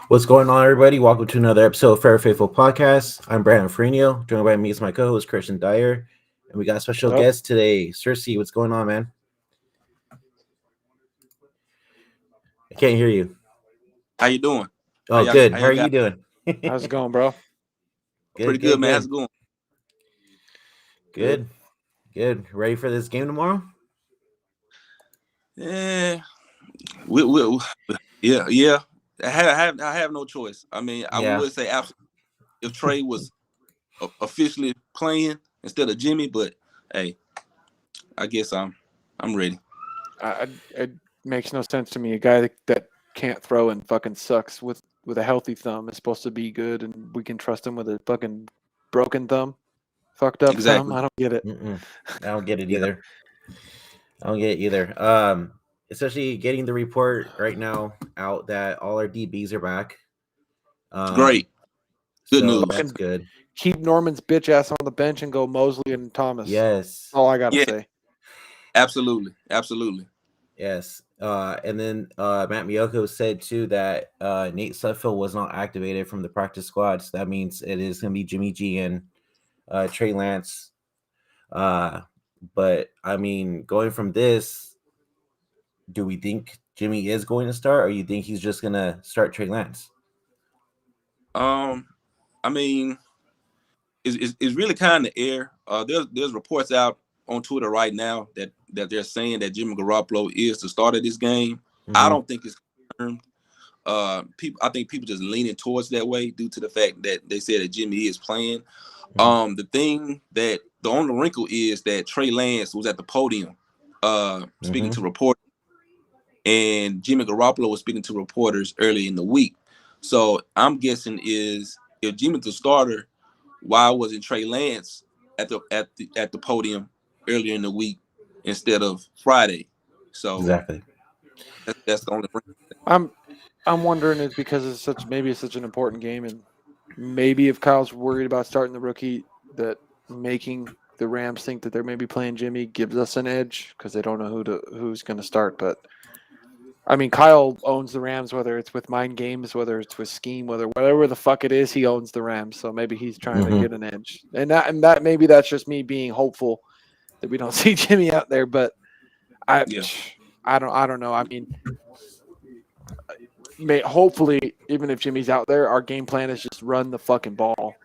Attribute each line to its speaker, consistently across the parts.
Speaker 1: What's going on, everybody? Welcome to another episode of Fair Faithful Podcast. I'm Brandon Freno, joined by me is my co-host Christian Dyer, and we got a special
Speaker 2: What up?
Speaker 1: guest today, Cersei. What's going on, man? I can't hear you.
Speaker 3: How you doing?
Speaker 1: Oh, good. How are you doing?
Speaker 2: How's it going, bro?
Speaker 3: Pretty good, man. How's it going?
Speaker 1: Good. Ready for this game tomorrow?
Speaker 3: Yeah, we yeah. I have no choice. I mean, I would say absolutely if Trey was officially playing instead of Jimmy, but hey, I guess I'm ready.
Speaker 2: It makes no sense to me. A guy that can't throw and fucking sucks with a healthy thumb is supposed to be good, and we can trust him with a fucking broken thumb, fucked up thumb. I don't get it.
Speaker 1: I don't get it either. Especially getting the report right now out that all our DBs are back.
Speaker 3: Great. Good news.
Speaker 1: That's good.
Speaker 2: Keep Norman's bitch ass on the bench and go Mosley and Thomas.
Speaker 1: Yes.
Speaker 2: All I gotta say.
Speaker 3: Absolutely.
Speaker 1: Yes. And then Matt Miyoko said too that Nate Sudfeld was not activated from the practice squad. So that means it is going to be Jimmy G and Trey Lance. But I mean, going from this, do we think Jimmy is going to start, or you think he's just going to start Trey Lance?
Speaker 3: I mean, it's really kind of air. There's reports out on Twitter right now that they're saying that Jimmy Garoppolo is the starter of this game. Mm-hmm. I don't think it's confirmed. I think people just leaning towards that way due to the fact that they said that Jimmy is playing. Mm-hmm. The only wrinkle is that Trey Lance was at the podium speaking to reporters, and Jimmy Garoppolo was speaking to reporters early in the week. So I'm guessing is if Jimmy's the starter, why wasn't Trey Lance at the podium earlier in the week instead of Friday? So
Speaker 1: exactly,
Speaker 3: that's the only thing.
Speaker 2: I'm wondering it's because it's such an important game, and maybe if Kyle's worried about starting the rookie, that making the Rams think that they're maybe playing Jimmy gives us an edge because they don't know who's going to start. But I mean, Kyle owns the Rams, whether it's with mind games, whether it's with scheme, whatever the fuck it is, he owns the Rams. So maybe he's trying to get an edge, and that maybe that's just me being hopeful that we don't see Jimmy out there. But I don't know. I mean, hopefully, even if Jimmy's out there, our game plan is just run the fucking ball.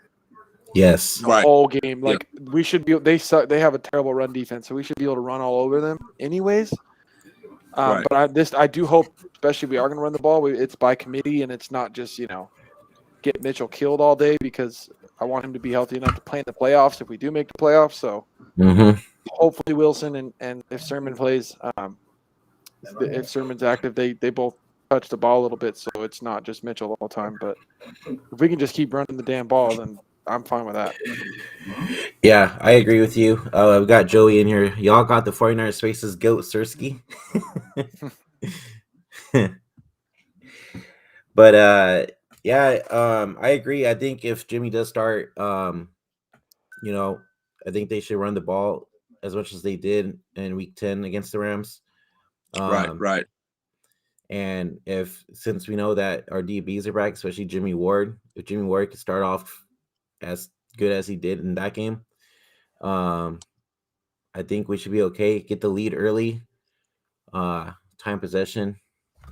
Speaker 1: Yes,
Speaker 2: the whole game. Like we should be. They suck. They have a terrible run defense, so we should be able to run all over them, anyways. But I do hope, especially if we are going to run the ball, it's by committee and it's not just get Mitchell killed all day, because I want him to be healthy enough to play in the playoffs if we do make the playoffs. So hopefully Wilson and if Sermon plays, if Sermon's active, they both touch the ball a little bit, so it's not just Mitchell all the time. But if we can just keep running the damn ball, then I'm fine with that.
Speaker 1: Yeah, I agree with you. We've got Joey in here. Y'all got the 49ers Spaces goat, Sersky. But I agree. I think if Jimmy does start, I think they should run the ball as much as they did in Week 10 against the Rams.
Speaker 3: Right.
Speaker 1: And since we know that our DBs are back, especially Jimmy Ward, if Jimmy Ward could start off as good as he did in that game, I think we should be okay. Get the lead early. Time possession,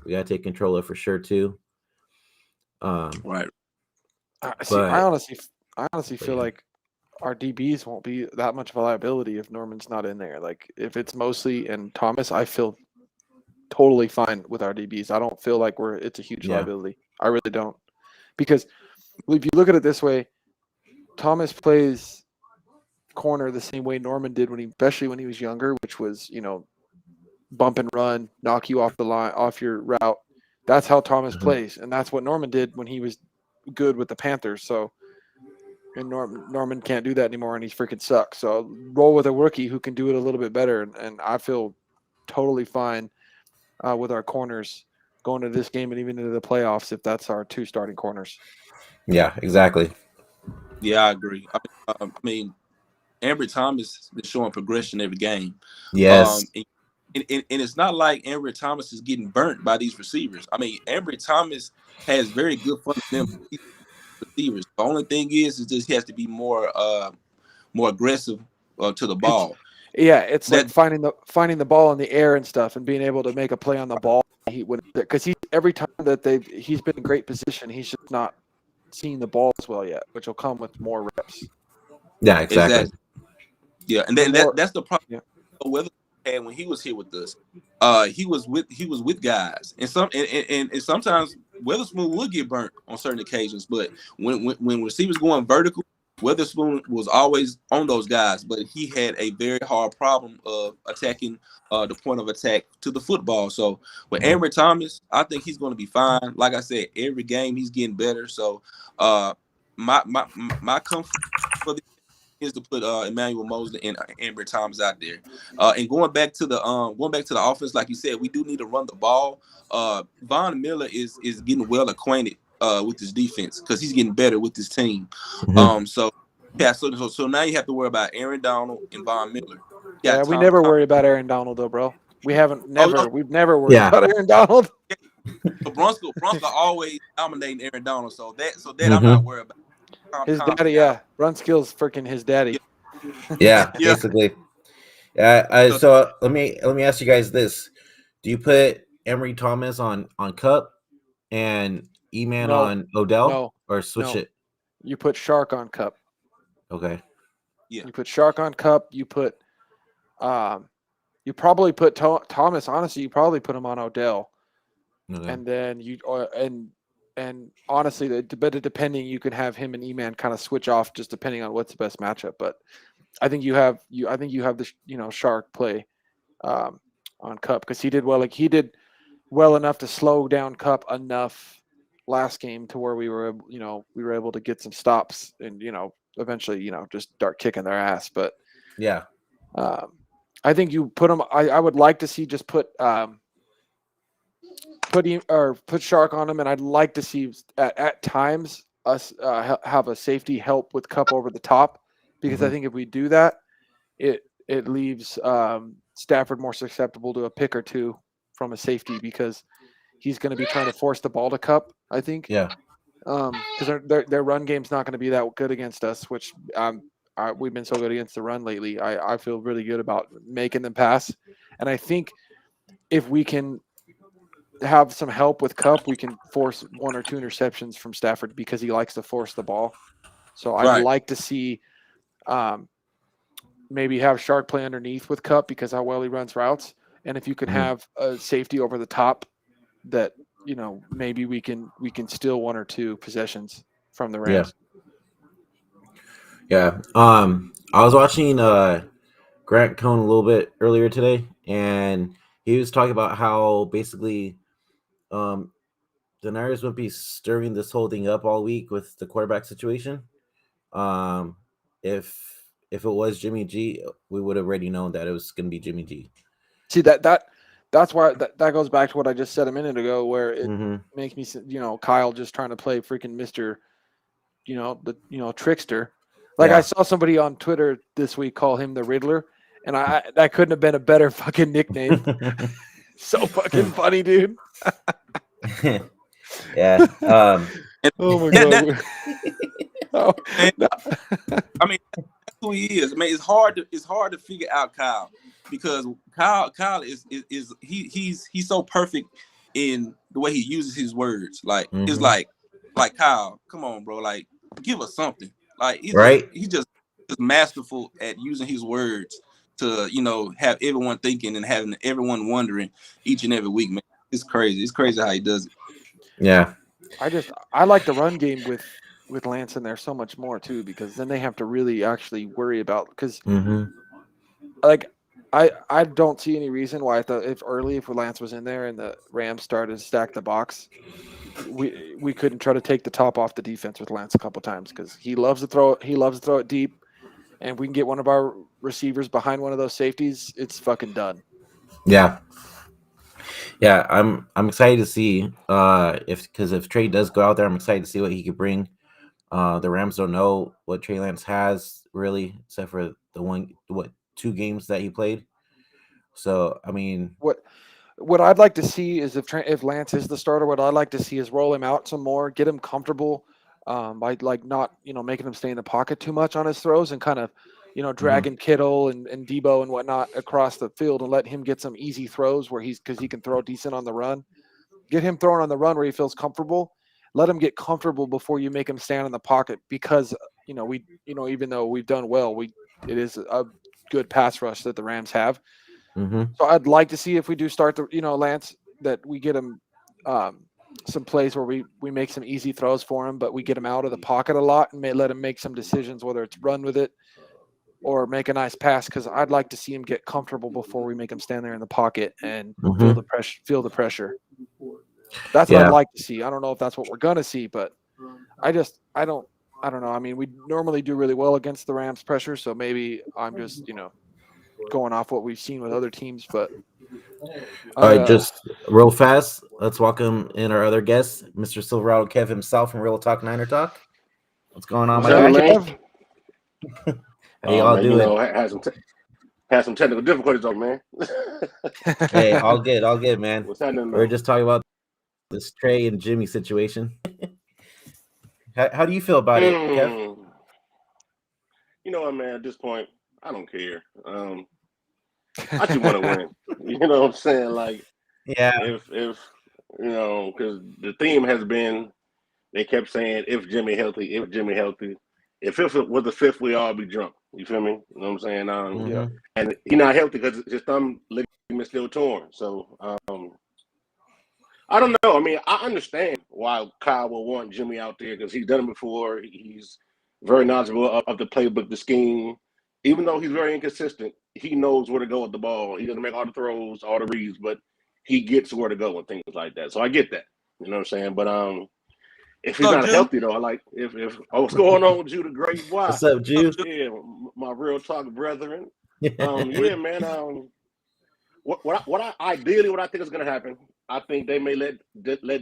Speaker 1: we gotta take control of for sure too.
Speaker 3: Right.
Speaker 2: I honestly feel like our DBs won't be that much of a liability if Norman's not in there. Like if it's Mosley and Thomas, I feel totally fine with our DBs. I don't feel like it's a huge liability. I really don't, because if you look at it this way, Thomas plays corner the same way Norman did especially when he was younger, which was bump and run, knock you off the line, off your route. That's how Thomas plays, and that's what Norman did when he was good with the Panthers. So, and Norman can't do that anymore, and he freaking sucks. So roll with a rookie who can do it a little bit better, and I feel totally fine with our corners going to this game and even into the playoffs if that's our two starting corners.
Speaker 1: Yeah, exactly.
Speaker 3: Yeah, I agree. I mean, Ambry Thomas is showing progression every game.
Speaker 1: Yes.
Speaker 3: and it's not like Ambry Thomas is getting burnt by these receivers. I mean, Ambry Thomas has very good fundamentals receivers. The only thing is just he has to be more aggressive to the ball.
Speaker 2: It's like finding the ball in the air and stuff, and being able to make a play on the ball. Because every time that he's been in great position, he's just not seeing the ball as well yet, which will come with more reps.
Speaker 1: Yeah, exactly.
Speaker 3: Yeah, and that's the problem. Yeah. Whether and when he was here with us, he was with guys, and sometimes Weatherspoon would get burnt on certain occasions. But when receivers going vertical, Weatherspoon was always on those guys, but he had a very hard problem of attacking the point of attack to the football. So with Ambry Thomas, I think he's going to be fine. Like I said, every game he's getting better. So my comfort for the is to put Emmanuel Mosley and Ambry Thomas out there. And going back to the offense, like you said, we do need to run the ball. Von Miller is getting well acquainted with his defense because he's getting better with his team. So now you have to worry about Aaron Donald and Von Miller.
Speaker 2: Yeah, we never worry about Aaron Donald though, bro. We've never worried about Aaron Donald.
Speaker 3: So Bronco always dominating Aaron Donald, so that I'm not worried about.
Speaker 2: His daddy, Brunskill's freaking his daddy.
Speaker 1: Yeah, basically. So let me ask you guys this: do you put Emory Thomas on Cup and E-Man on Odell, or switch it?
Speaker 2: You put Shark on Cup.
Speaker 1: Okay.
Speaker 2: Yeah. You put Shark on Cup. You put, you probably put Thomas. Honestly, you probably put him on Odell, and then and honestly, but depending, you can have him and E-Man kind of switch off just depending on what's the best matchup. But I think you have the Shark play on Cup because he did well. Like he did well enough to slow down Cup enough last game to where we were able to get some stops and eventually just start kicking their ass. But
Speaker 1: yeah,
Speaker 2: I think you put him. I would like to see just put Shark on him, and I'd like to see at times us have a safety help with Cup over the top, because I think if we do that, it leaves Stafford more susceptible to a pick or two from a safety because he's going to be trying to force the ball to Cup. I think, because their run game's not going to be that good against us, which we've been so good against the run lately. I feel really good about making them pass, and I think if we can have some help with Cup, we can force one or two interceptions from Stafford because he likes to force the ball. So I'd like to see maybe have Shark play underneath with Cup because how well he runs routes. And if you can have a safety over the top that, maybe we can steal one or two possessions from the Rams.
Speaker 1: Yeah. I was watching Grant Cohn a little bit earlier today, and he was talking about how basically the Niners would be stirring this whole thing up all week with the quarterback situation. If it was Jimmy G, we would have already known that it was going to be Jimmy G.
Speaker 2: See that's why that goes back to what I just said a minute ago, where it makes me, Kyle just trying to play freaking Mr. Trickster. Like I saw somebody on Twitter this week call him the Riddler, and that couldn't have been a better fucking nickname. So fucking funny, dude.
Speaker 1: Yeah.
Speaker 2: Oh my god.
Speaker 3: I mean, that's who he is. I mean, it's hard to figure out Kyle, because Kyle is he's so perfect in the way he uses his words. Like it's like Kyle, come on, bro. Like, give us something. Like he's just masterful at using his words to have everyone thinking and having everyone wondering each and every week, man. It's crazy. It's crazy how he does it.
Speaker 1: Yeah.
Speaker 2: I like the run game with Lance in there so much more too, because then they have to really actually worry about, because like I don't see any reason why if Lance was in there and the Rams started to stack the box, we couldn't try to take the top off the defense with Lance a couple times, because he loves to throw it deep, and if we can get one of our receivers behind one of those safeties, it's fucking done.
Speaker 1: Yeah. Yeah, I'm excited to see if Trey does go out there, I'm excited to see what he could bring. The Rams don't know what Trey Lance has really, except for the 2 games that he played. So I mean,
Speaker 2: what I'd like to see is if Lance is the starter, what I'd like to see is roll him out some more, get him comfortable, by like not making him stay in the pocket too much on his throws and kind of dragging Kittle and Debo and whatnot across the field and let him get some easy throws where because he can throw decent on the run. Get him throwing on the run where he feels comfortable. Let him get comfortable before you make him stand in the pocket because even though we've done well, it is a good pass rush that the Rams have. So I'd like to see if we do start Lance, that we get him some plays where we make some easy throws for him, but we get him out of the pocket a lot and let him make some decisions, whether it's run with it or make a nice pass. Because I'd like to see him get comfortable before we make him stand there in the pocket and feel the pressure. That's what I'd like to see. I don't know if that's what we're gonna see, but I don't know. I mean, we normally do really well against the Rams pressure, so maybe I'm just going off what we've seen with other teams. But
Speaker 1: all right, just real fast, let's welcome in our other guest, Mr. Silverado Kev himself from Real Talk Niner Talk. What's going on, my guy?
Speaker 4: Man?
Speaker 1: How y'all doing?
Speaker 4: Had some technical difficulties on, man.
Speaker 1: Hey, all good, man.
Speaker 4: What's happening?
Speaker 1: We're just talking about this Trey and Jimmy situation. How do you feel about it, Kev?
Speaker 4: You know what, man? At this point, I don't care. I just want to win. You know what I'm saying? Like,
Speaker 1: yeah.
Speaker 4: If because the theme has been, they kept saying, if Jimmy healthy. If it was the fifth, we all be drunk. You feel me? You know what I'm saying?
Speaker 2: Yeah.
Speaker 4: And he's not healthy because his thumb ligament still torn. So I don't know. I mean, I understand why Kyle will want Jimmy out there because he's done it before. He's very knowledgeable of the playbook, the scheme. Even though he's very inconsistent, he knows where to go with the ball. He doesn't make all the throws, all the reads, but he gets where to go and things like that. So I get that. You know what I'm saying? But if he's not healthy though, I like if what's going on with you, the great boy?
Speaker 1: What's up, Jew?
Speaker 4: Yeah, my real talk brethren. Yeah, man. What I ideally what I think is gonna happen, I think they may let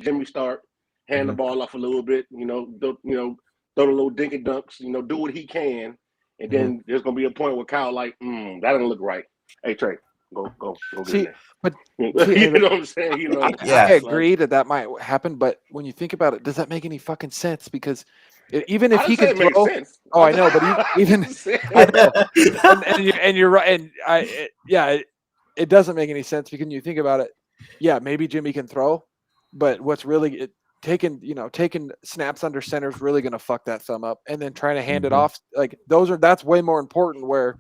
Speaker 4: Jimmy start, hand the ball off a little bit, throw the little dinky dunks, do what he can, and then there's gonna be a point where Kyle like, that doesn't look right. Hey Trey, go get in there.
Speaker 2: But
Speaker 4: you know what I'm saying?
Speaker 2: I agree that might happen, but when you think about it, does that make any fucking sense? Because even if he could throw, I know, but even I know, and you're right, and it doesn't make any sense because when you think about it, maybe Jimmy can throw, but what's really taking snaps under center is really going to fuck that thumb up, and then trying to hand it off, like that's way more important. Where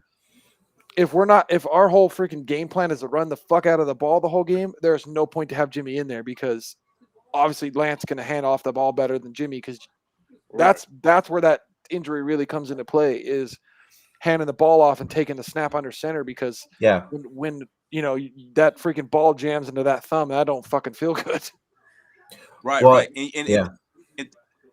Speaker 2: if our whole freaking game plan is to run the fuck out of the ball the whole game, there's no point to have Jimmy in there because obviously Lance going to hand off the ball better than Jimmy because that's where that injury really comes into play is handing the ball off and taking the snap under center because when that freaking ball jams into that thumb, that don't fucking feel good.
Speaker 3: Right. And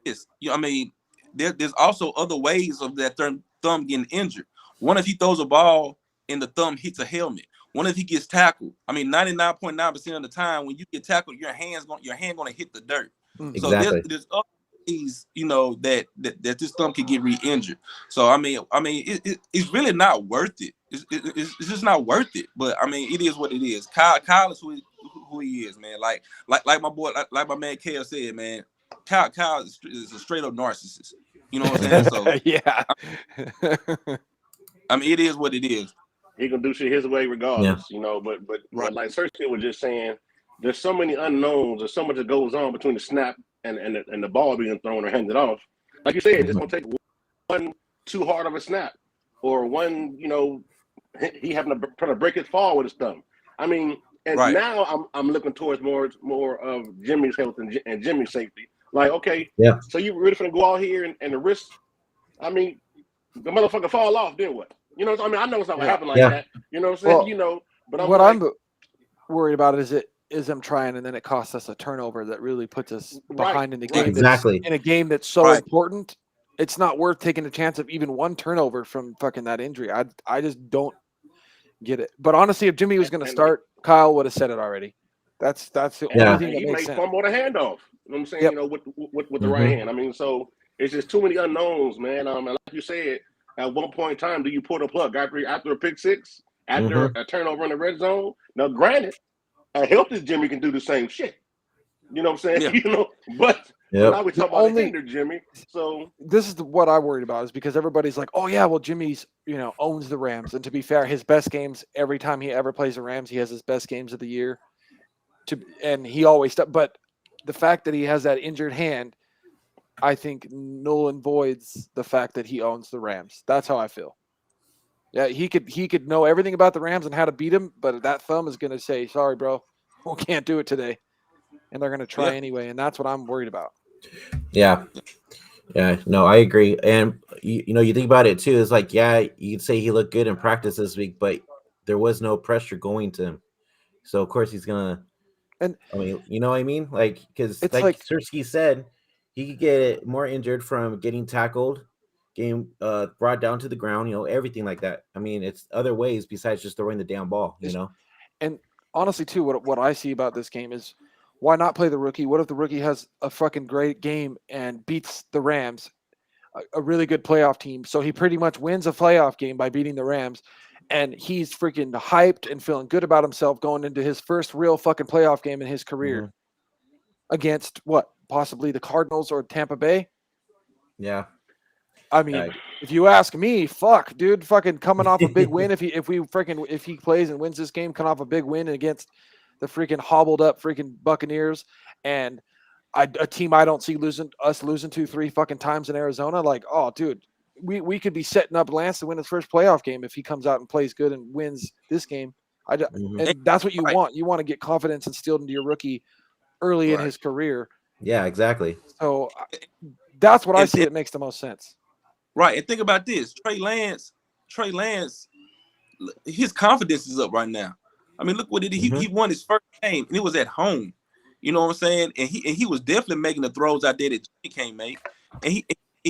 Speaker 3: it's, I mean, there's also other ways of that thumb getting injured. One, if he throws a ball and the thumb hits a helmet. One, if he gets tackled. I mean, 99.9% of the time when you get tackled, your hand going to hit the dirt.
Speaker 1: Exactly.
Speaker 3: So there's other ways, that this thumb could get re-injured. So I mean, it's really not worth it. It's just not worth it. But I mean, it is what it is. Kyle is who he is, man. Like my boy, like my man Kale said, man. Kyle is a straight up narcissist. You know what I'm saying? So
Speaker 2: yeah.
Speaker 3: I mean, it is what it is.
Speaker 4: He gonna do shit his way regardless, but like Cersei was just saying, there's so many unknowns. There's so much that goes on between the snap and the ball being thrown or handed off. Like you said, it's gonna take one too hard of a snap or one, he having to try to break his fall with his thumb. I mean, and now I'm looking towards more of Jimmy's health and Jimmy's safety. Like, okay, so you really finna go out here and the wrist, I mean, the motherfucker fall off, then what? You know what I mean? I know it's not gonna happen like that. You know what I'm saying?
Speaker 2: Well,
Speaker 4: but
Speaker 2: I'm worried about is them trying and then it costs us a turnover that really puts us behind in the game.
Speaker 1: Exactly.
Speaker 2: In a game that's so important, it's not worth taking a chance of even one turnover from fucking that injury. I just don't get it. But honestly, if Jimmy was going to start, Kyle would have said it already. That's the only thing that makes sense.
Speaker 4: He may fumble the handoff. You know what I'm saying? With the right hand. I mean, so it's just too many unknowns, man. And like you said, at one point in time, do you pull the plug after a pick six? after a turnover in the red zone. Now, granted, a healthy Jimmy can do the same shit. You know what I'm saying?
Speaker 3: Yeah.
Speaker 4: You know, but now we talk about a hindered Jimmy. So
Speaker 2: this is what I worried about is because everybody's like, oh yeah, well Jimmy's owns the Rams, and to be fair, his best games every time he ever plays the Rams, he has his best games of the year. And he always but the fact that he has that injured hand, I think null and voids the fact that he owns the Rams. That's how I feel. Yeah, he could know everything about the Rams and how to beat them, but that thumb is going to say, "Sorry, bro, we can't do it today," and they're going to try anyway, and that's what I'm worried about.
Speaker 1: Yeah, no, I agree. And you think about it too. It's like, yeah, you could say he looked good in practice this week, but there was no pressure going to him, so of course he's gonna.
Speaker 2: And
Speaker 1: I mean, you know what I mean? Like, because
Speaker 2: it's
Speaker 1: like Sersky said, he could get more injured from getting tackled, getting brought down to the ground, everything like that. I mean, it's other ways besides just throwing the damn ball,
Speaker 2: And honestly, too, what I see about this game is why not play the rookie? What if the rookie has a fucking great game and beats the Rams, a really good playoff team? So he pretty much wins a playoff game by beating the Rams. And he's freaking hyped and feeling good about himself going into his first real fucking playoff game in his career against possibly the Cardinals or Tampa Bay.
Speaker 1: Yeah.
Speaker 2: I mean, if you ask me, fuck, dude, fucking coming off a big win. If he plays and wins this game, coming off a big win against the freaking hobbled up freaking Buccaneers and a team I don't see losing 2-3 fucking times in Arizona. Like, oh, dude. We could be setting up Lance to win his first playoff game if he comes out and plays good and wins this game. And that's what you want. You want to get confidence instilled into your rookie early in his career.
Speaker 1: Yeah, exactly.
Speaker 2: So that's what I see that makes the most sense.
Speaker 3: Right. And think about this. Trey Lance, his confidence is up right now. I mean, look what he won his first game, and it was at home. You know what I'm saying? And he was definitely making the throws out there that Jimmy can't make. And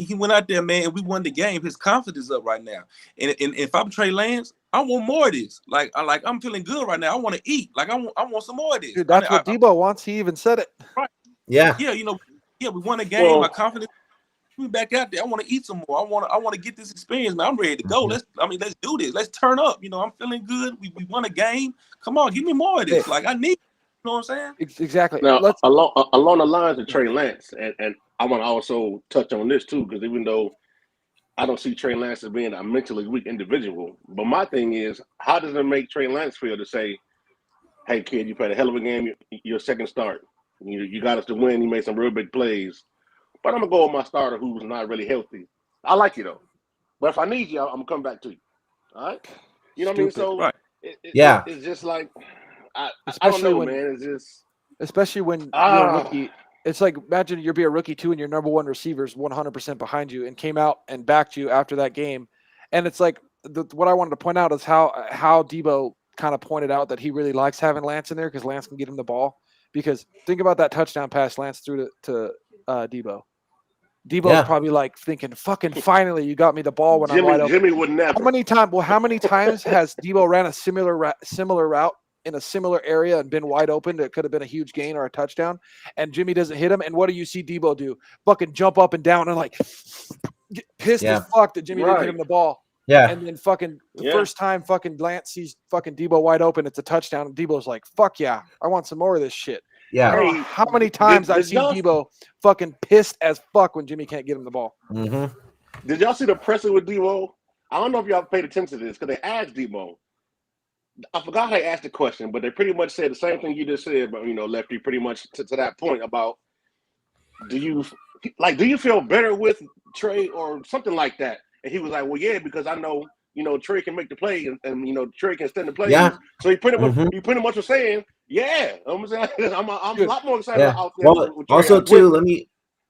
Speaker 3: he went out there, man, and we won the game. His confidence is up right now. And if I'm Trey Lance, I want more of this. I'm feeling good right now. I want to eat. I want some more of this.
Speaker 2: Dude, that's what Debo wants. He even said it.
Speaker 3: Right.
Speaker 1: Yeah.
Speaker 3: Yeah, we won a game. My confidence. We back out there. I want to eat some more. I want to get this experience, man. I'm ready to go. Let's do this. Let's turn up. I'm feeling good. We won a game. Come on, give me more of this. I need. You know what I'm saying?
Speaker 2: Exactly.
Speaker 4: Now, along the lines of Trey Lance, and I want to also touch on this too, because even though I don't see Trey Lance as being a mentally weak individual, but my thing is, how does it make Trey Lance feel to say, "Hey, kid, you played a hell of a game. Your second start. You got us to win. You made some real big plays, but I'm gonna go with my starter who's not really healthy. I like you though, but if I need you, I'm gonna come back to you. All right? You know what I mean? So
Speaker 3: right.
Speaker 4: It's just like. I don't know, man. It's just
Speaker 2: especially when you're a rookie. It's like imagine you're a rookie too, and your number one receiver's 100% behind you, and came out and backed you after that game. And it's like what I wanted to point out is how Debo kind of pointed out that he really likes having Lance in there because Lance can get him the ball. Because think about that touchdown pass Lance threw to Debo. Debo's probably like thinking, "Fucking finally, you got me the ball when I'm wide open."
Speaker 4: Jimmy would never.
Speaker 2: How many times has Debo ran a similar route in a similar area and been wide open? That could have been a huge gain or a touchdown, and Jimmy doesn't hit him. And what do you see Debo do? Fucking jump up and down and get pissed as fuck that Jimmy didn't hit him the ball.
Speaker 1: Yeah.
Speaker 2: And then fucking the first time fucking Lance sees fucking Debo wide open, it's a touchdown. And Debo's like, "Fuck yeah, I want some more of this shit."
Speaker 1: Yeah.
Speaker 2: Hey, how many times I've seen Debo fucking pissed as fuck when Jimmy can't get him the ball.
Speaker 4: Did y'all see the presser with Debo? I don't know if y'all paid attention to this because they asked Debo. I forgot how they asked the question, but they pretty much said the same thing you just said, but Lefty, pretty much to that point about do you feel better with Trey or something like that? And he was like, "Well, yeah, because I know Trey can make the play and Trey can extend the play."
Speaker 1: Yeah.
Speaker 4: So he pretty much was saying, "Yeah, I'm saying I'm a lot more excited out there."
Speaker 1: Well,
Speaker 4: with Trey
Speaker 1: also too, let me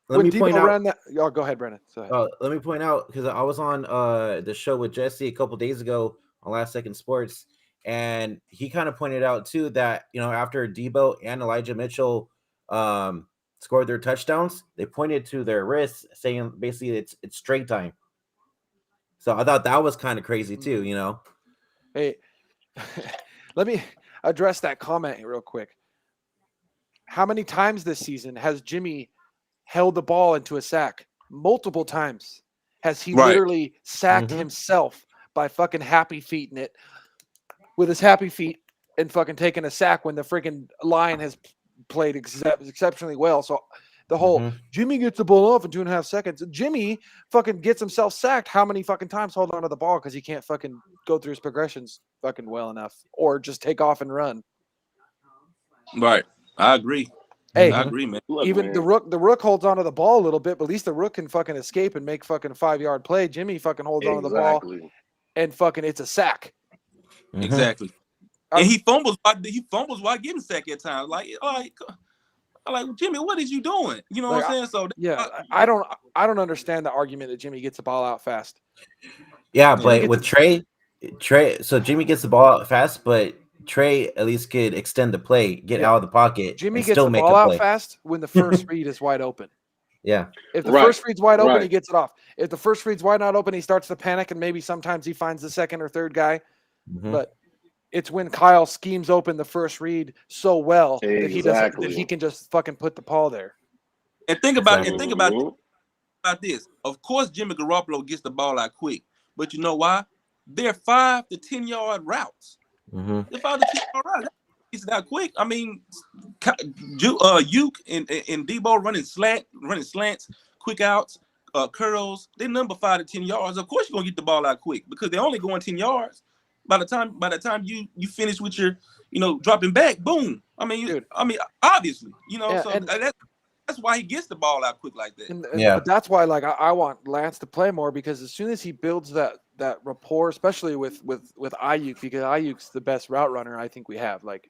Speaker 1: point out.
Speaker 2: Go ahead, Brennan.
Speaker 1: Let me point out because I was on the show with Jesse a couple days ago on Last Second Sports. And he kind of pointed out too that after Debo and Elijah Mitchell scored their touchdowns, they pointed to their wrists, saying basically it's straight time. So I thought that was kind of crazy too,
Speaker 2: Hey, let me address that comment real quick. How many times this season has Jimmy held the ball into a sack? Multiple times. Has he literally sacked himself by fucking happy feeting it? with his happy feet and fucking taking a sack when the freaking line has played exceptionally well. So the whole Jimmy gets the ball off in 2.5 seconds. Jimmy fucking gets himself sacked how many fucking times holding onto the ball because he can't fucking go through his progressions fucking well enough or just take off and run.
Speaker 3: Right. I agree.
Speaker 2: Hey,
Speaker 3: I agree, man.
Speaker 2: Even the rook holds onto the ball a little bit, but at least the rook can fucking escape and make fucking a 5-yard play. Jimmy fucking holds onto the ball and fucking it's a sack.
Speaker 3: Exactly. And he fumbles while getting sacked at times. Like Jimmy, what is you doing? You know what I'm saying? So
Speaker 2: I don't understand the argument that Jimmy gets the ball out fast.
Speaker 1: Yeah, but with Trey, so Jimmy gets the ball out fast, but Trey at least could extend the play, get out of the pocket.
Speaker 2: Jimmy
Speaker 1: and
Speaker 2: gets
Speaker 1: still
Speaker 2: the
Speaker 1: make
Speaker 2: ball
Speaker 1: a
Speaker 2: out
Speaker 1: play.
Speaker 2: fast when the first read is wide open.
Speaker 1: Yeah.
Speaker 2: If the first read's wide open, he gets it off. If the first read's wide not open, he starts to panic, and maybe sometimes he finds the second or third guy. But it's when Kyle schemes open the first read so well that he can just fucking put the ball there.
Speaker 3: And think about this. Of course, Jimmy Garoppolo gets the ball out quick, but you know why? They're 5 to 10 yard routes. They're 5 to 10 yard routes. It's not quick. I mean, Uke and Debo running slants, quick outs, curls. They're number 5 to 10 yards. Of course, you're gonna get the ball out quick because they're only going 10 yards. By the time you finish with your, dropping back, boom. I mean, obviously, so that's why he gets the ball out quick like that.
Speaker 2: But that's why, like, I want Lance to play more because as soon as he builds that rapport, especially with Ayuk, because Ayuk's the best route runner I think we have. Like,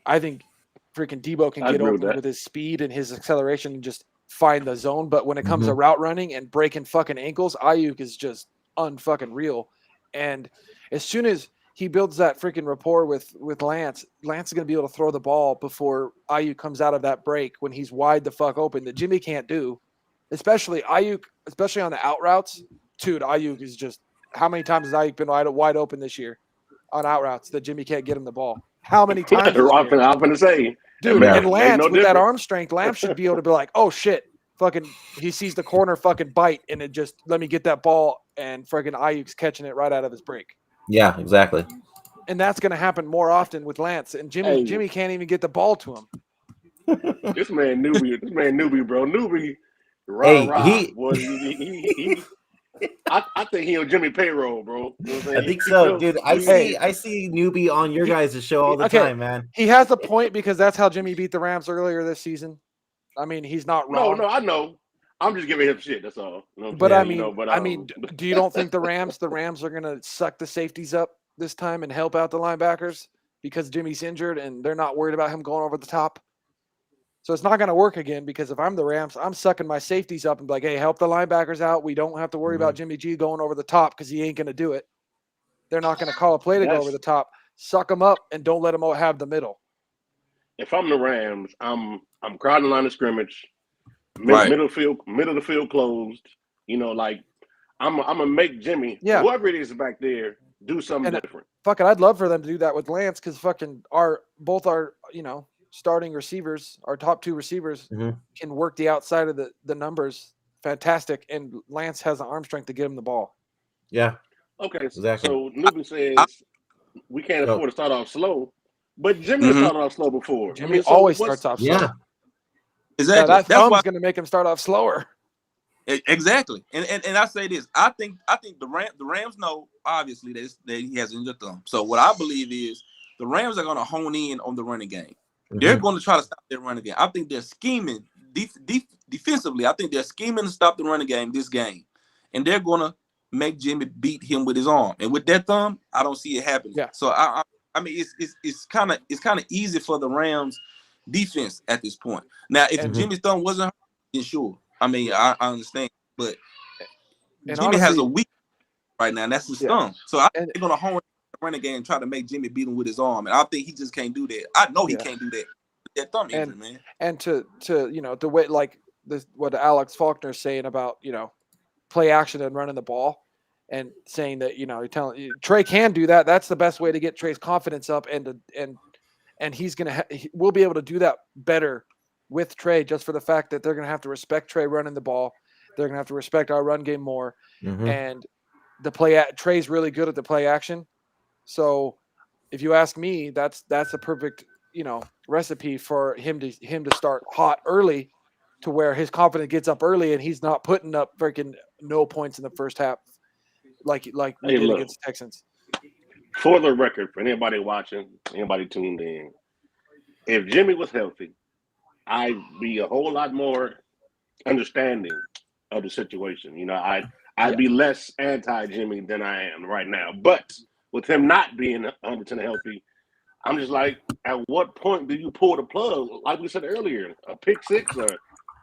Speaker 2: I think freaking Debo can get open with his speed and his acceleration and just find the zone. But when it comes to route running and breaking fucking ankles, Ayuk is just unfucking real. And as soon as he builds that freaking rapport with Lance is going to be able to throw the ball before Ayuk comes out of that break when he's wide the fuck open that Jimmy can't do. Especially Ayuk, especially on the out routes. Dude, Ayuk is just – how many times has Ayuk been wide open this year on out routes that Jimmy can't get him the ball? How many times?
Speaker 4: I'm going to say.
Speaker 2: Dude, and Lance, with that arm strength, Lance should be able to be like, oh, shit. Fucking, he sees the corner fucking bite, and it just, let me get that ball, and freaking Ayuk's catching it right out of his break.
Speaker 1: Yeah, exactly.
Speaker 2: And that's going to happen more often with Lance. And Jimmy can't even get the ball to him.
Speaker 4: This man newbie, bro. Newbie. I think he on Jimmy payroll, bro. You know what I'm saying?
Speaker 1: I think so, dude. I see newbie on your guys' show all the time, man.
Speaker 2: He has a point because that's how Jimmy beat the Rams earlier this season. I mean, he's not wrong.
Speaker 4: No, I know. I'm just giving him shit. That's all.
Speaker 2: But I mean, do you don't think the Rams are gonna suck the safeties up this time and help out the linebackers because Jimmy's injured and they're not worried about him going over the top? So it's not going to work again because if I'm the Rams, I'm sucking my safeties up and be like, hey, help the linebackers out. We don't have to worry about Jimmy G going over the top because he ain't going to do it. They're not going to call a play to go over the top. Suck them up and don't let them have the middle.
Speaker 4: If I'm the Rams, I'm crowding the line of scrimmage, middle of the field closed. Like I'm gonna make Jimmy, whoever it is back there, do something different.
Speaker 2: Fucking, I'd love for them to do that with Lance because fucking both our starting receivers, our top 2 receivers, can work the outside of the numbers. Fantastic. And Lance has the arm strength to get him the ball.
Speaker 1: Yeah.
Speaker 4: Okay. Exactly. So Newbie says we can't afford to start off slow, but Jimmy started off slow before.
Speaker 2: Jimmy always starts off slow.
Speaker 1: Yeah.
Speaker 3: Exactly.
Speaker 2: That thumb's going to make him start off slower.
Speaker 3: Exactly. And I say this. I think the Rams know obviously that he has injured thumb. So what I believe is the Rams are going to hone in on the running game. They're going to try to stop their running game. I think they're scheming defensively. I think they're scheming to stop the running game this game, and they're going to make Jimmy beat him with his arm. And with that thumb, I don't see it happening. Yeah. So I mean, it's kind of easy for the Rams defense at this point. Now, if Jimmy's thumb wasn't hurt, then sure. I mean, I understand, but Jimmy has a weak right now, and that's his thumb. So I think they're going to hone running game and try to make Jimmy beat him with his arm, and I think he just can't do that. I know he can't do that. That thumb injury, man. And
Speaker 2: to the way like what Alex Faulkner's saying about play action and running the ball, and saying that you're telling Trey can do that. That's the best way to get Trey's confidence up, and he's we'll be able to do that better with Trey just for the fact that they're gonna have to respect Trey running the ball. They're gonna have to respect our run game more, and Trey's really good at the play action. So if you ask me, that's a perfect, recipe for him to start hot early, to where his confidence gets up early and he's not putting up freaking no points in the first half like we did against the Texans.
Speaker 4: For the record, for anybody watching, anybody tuned in, if Jimmy was healthy, I'd be a whole lot more understanding of the situation. I'd be less anti-Jimmy than I am right now. But with him not being 100% healthy, I'm just like, at what point do you pull the plug? Like we said earlier, a pick six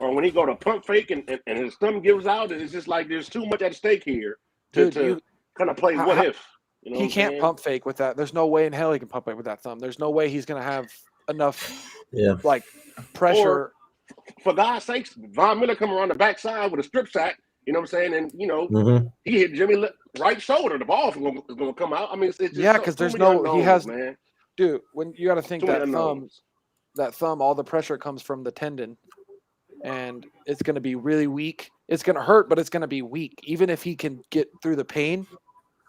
Speaker 4: or when he go to pump fake and his thumb gives out, it's just like there's too much at stake here to kind of play what if.
Speaker 2: He can't pump fake with that. There's no way in hell he can pump fake with that thumb. There's no way he's going to have enough pressure.
Speaker 4: Or, for God's sakes, Von Miller come around the backside with a strip sack, you know what I'm saying? And, he hit Jimmy right shoulder. The ball is going to come out. I mean, it's just
Speaker 2: because there's no – he has –
Speaker 4: man.
Speaker 2: Dude, when you got to think that thumb, all the pressure comes from the tendon, and it's going to be really weak. It's going to hurt, but it's going to be weak. Even if he can get through the pain,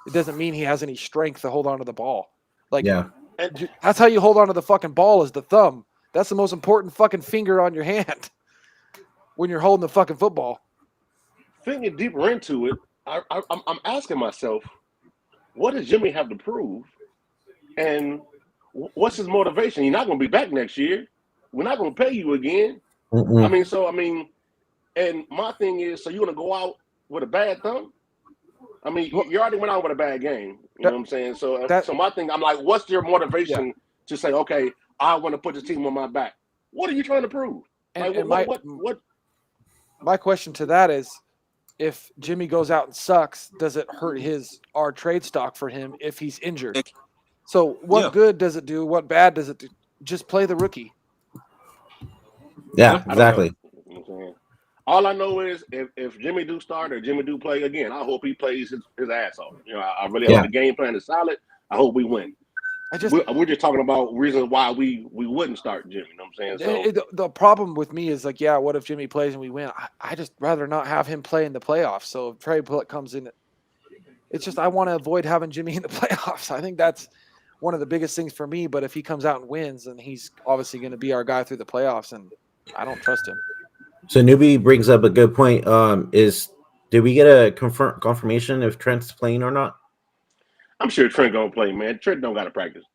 Speaker 2: it doesn't mean he has any strength to hold on to the ball. That's how you hold on to the fucking ball, is the thumb. That's the most important fucking finger on your hand when you're holding the fucking football.
Speaker 4: Thinking deeper into it, I'm asking myself, what does Jimmy have to prove? And what's his motivation? You're not going to be back next year. We're not going to pay you again. And my thing is, so you want to go out with a bad thumb? I mean, you already went out with a bad game. You know what I'm saying? So my thing, I'm like, what's your motivation to say, okay, I want to put this team on my back? What are you trying to prove? What?
Speaker 2: My question to that is, if Jimmy goes out and sucks, does it hurt our trade stock for him if he's injured? So what good does it do? What bad does it do? Just play the rookie.
Speaker 1: Yeah, exactly.
Speaker 4: All I know is if Jimmy do start or Jimmy do play again, I hope he plays his ass off. I really hope the game plan is solid. I hope we win. We're just talking about reasons why we wouldn't start Jimmy. You know what I'm saying? So
Speaker 2: the problem with me is what if Jimmy plays and we win? I just rather not have him play in the playoffs. So if Trey Bullock comes in, it's just I want to avoid having Jimmy in the playoffs. I think that's one of the biggest things for me. But if he comes out and wins, then he's obviously going to be our guy through the playoffs, and I don't trust him.
Speaker 1: So Newbie brings up a good point. Did we get a confirmation if Trent's playing or not?
Speaker 4: I'm sure Trent gonna play, man. Trent don't got to practice.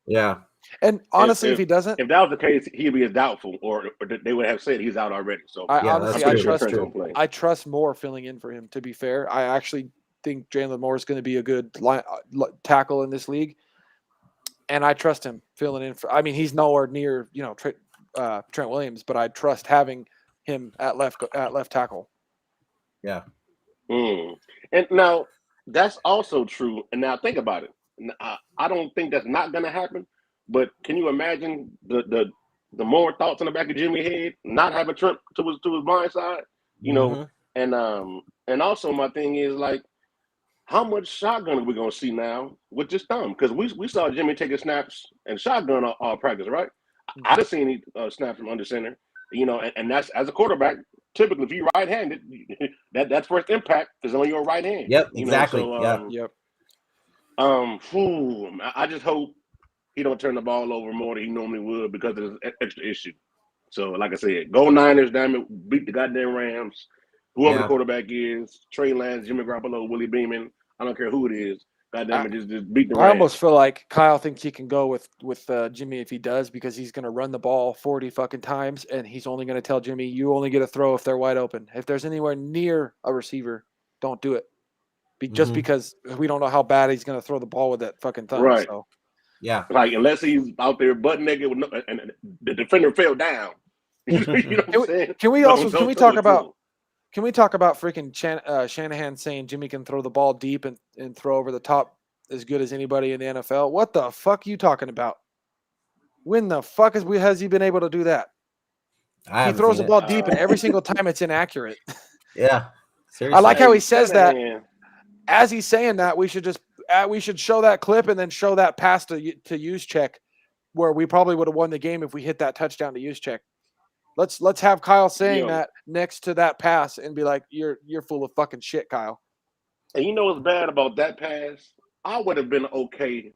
Speaker 1: Yeah.
Speaker 2: And honestly, if he doesn't,
Speaker 4: if that was the case, he'd be as doubtful, or they would have said he's out already. So
Speaker 2: I trust Moore filling in for him. To be fair, I actually think Jalen Moore is going to be a good tackle in this league, and I trust him filling in for. I mean, he's nowhere near Trent Williams, but I trust having him at left tackle.
Speaker 1: Yeah.
Speaker 4: And now that's also true. And now think about it. I don't think that's not going to happen. But can you imagine the more thoughts in the back of Jimmy's head, not having Trent to his blind side, and also my thing is like, how much shotgun are we going to see now with this thumb? Because we saw Jimmy taking snaps and shotgun all practice, right? I didn't see any snaps from under center, and that's as a quarterback. Typically, if you're right-handed, that first impact is on your right hand.
Speaker 1: Yep, exactly.
Speaker 4: I just hope he don't turn the ball over more than he normally would because of this extra issue. So, like I said, go Niners, damn it, beat the goddamn Rams. Whoever the quarterback is, Trey Lance, Jimmy Garoppolo, Willie Beeman, I don't care who it is. Goddamn it, just beat the Rams.
Speaker 2: I almost feel like Kyle thinks he can go with Jimmy if he does, because he's going to run the ball 40 fucking times, and he's only going to tell Jimmy, you only get a throw if they're wide open. If there's anywhere near a receiver, don't do it. Just because we don't know how bad he's going to throw the ball with that fucking thumb.
Speaker 4: Right.
Speaker 2: So.
Speaker 1: Yeah.
Speaker 4: Like, unless he's out there butt naked and the defender fell down. You know what I'm saying?
Speaker 2: Can we talk about freaking Shanahan saying Jimmy can throw the ball deep and throw over the top as good as anybody in the NFL? What the fuck are you talking about? When the fuck has he been able to do that? He throws the ball deep, and every single time it's inaccurate.
Speaker 1: Yeah. Seriously.
Speaker 2: I like how he says that. As he's saying that, we should show that clip and then show that pass to Juszczyk, where we probably would have won the game if we hit that touchdown to Juszczyk. Let's have Kyle saying that next to that pass and be like, you're full of fucking shit, Kyle.
Speaker 4: And you know what's bad about that pass? I would have been okay,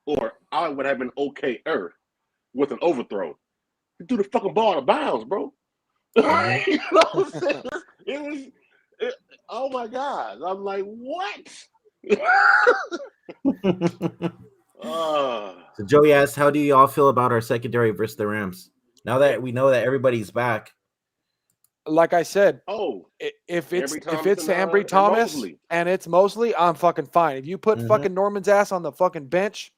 Speaker 4: or I would have been okay-er with an overthrow. He threw the fucking ball out of bounds, bro. You know what I'm saying? Oh my God. I'm like, what?
Speaker 1: So Joey asked, how do y'all feel about our secondary versus the Rams? Now that we know that everybody's back.
Speaker 2: Like I said, if it's Ambry Thomas and it's Mosley, I'm fucking fine. If you put fucking Norman's ass on the fucking bench,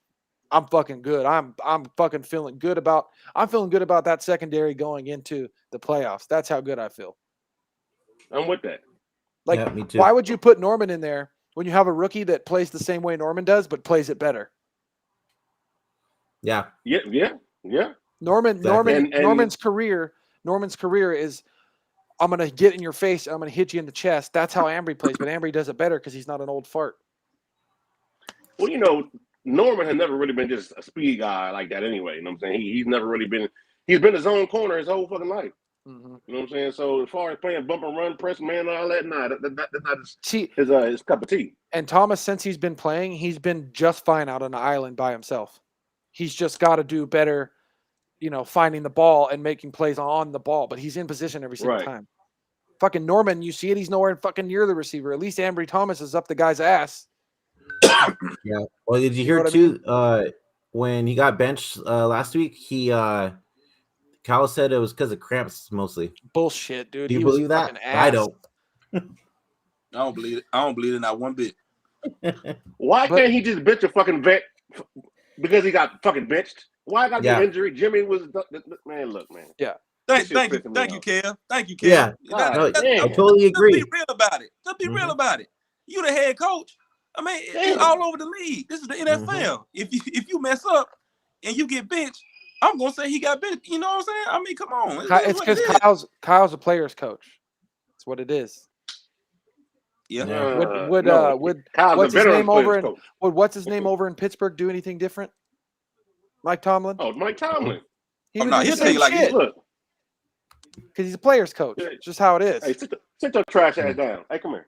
Speaker 2: I'm fucking good. I'm fucking feeling good about that secondary going into the playoffs. That's how good I feel.
Speaker 4: I'm with that.
Speaker 2: Like,
Speaker 1: yeah, me too.
Speaker 2: Why would you put Norman in there when you have a rookie that plays the same way Norman does, but plays it better?
Speaker 1: Yeah.
Speaker 2: Norman's career is, I'm going to get in your face. I'm going to hit you in the chest. That's how Ambry plays. But Ambry does it better because he's not an old fart.
Speaker 4: Well, you know, Norman has never really been just a speed guy like that anyway. You know what I'm saying? He's never really been – he's been his own corner his whole fucking life. Mm-hmm. You know what I'm saying? So as far as playing bump and run, press man, all that, that's not his cup of tea.
Speaker 2: And Thomas, since he's been playing, he's been just fine out on the island by himself. He's just got to do better, you know, finding the ball and making plays on the ball. But he's in position every single time. Fucking Norman, you see it, he's nowhere fucking near the receiver. At least Ambry Thomas is up the guy's ass.
Speaker 1: Yeah. Well, did you hear too? When he got benched last week, Kyle said it was because of cramps mostly.
Speaker 2: Bullshit, dude.
Speaker 1: Do you believe that? I don't.
Speaker 3: I don't believe it. I don't believe it not one bit.
Speaker 4: Why can't he just bench a fucking vet because he got fucking benched? Why got the injury? Jimmy was man. Look, man.
Speaker 2: Yeah.
Speaker 3: Thank you, Kev. Thank you, Kev.
Speaker 1: Yeah, I totally agree.
Speaker 3: Let's be real about it. Let's be real about it. You the head coach. I mean, it's all over the league. This is the NFL. If you mess up and you get benched, I'm gonna say he got benched. You know what I'm saying? I mean, come on.
Speaker 2: It's because Kyle's a player's coach. That's what it is.
Speaker 3: Yeah.
Speaker 2: Would what's his name over in Pittsburgh do anything different? Mike Tomlin.
Speaker 4: Oh, Mike Tomlin.
Speaker 3: He'll tell you like this. Look.
Speaker 2: Because he's a player's coach. It's just how it is.
Speaker 4: Hey, sit your trash ass down. Hey, come here.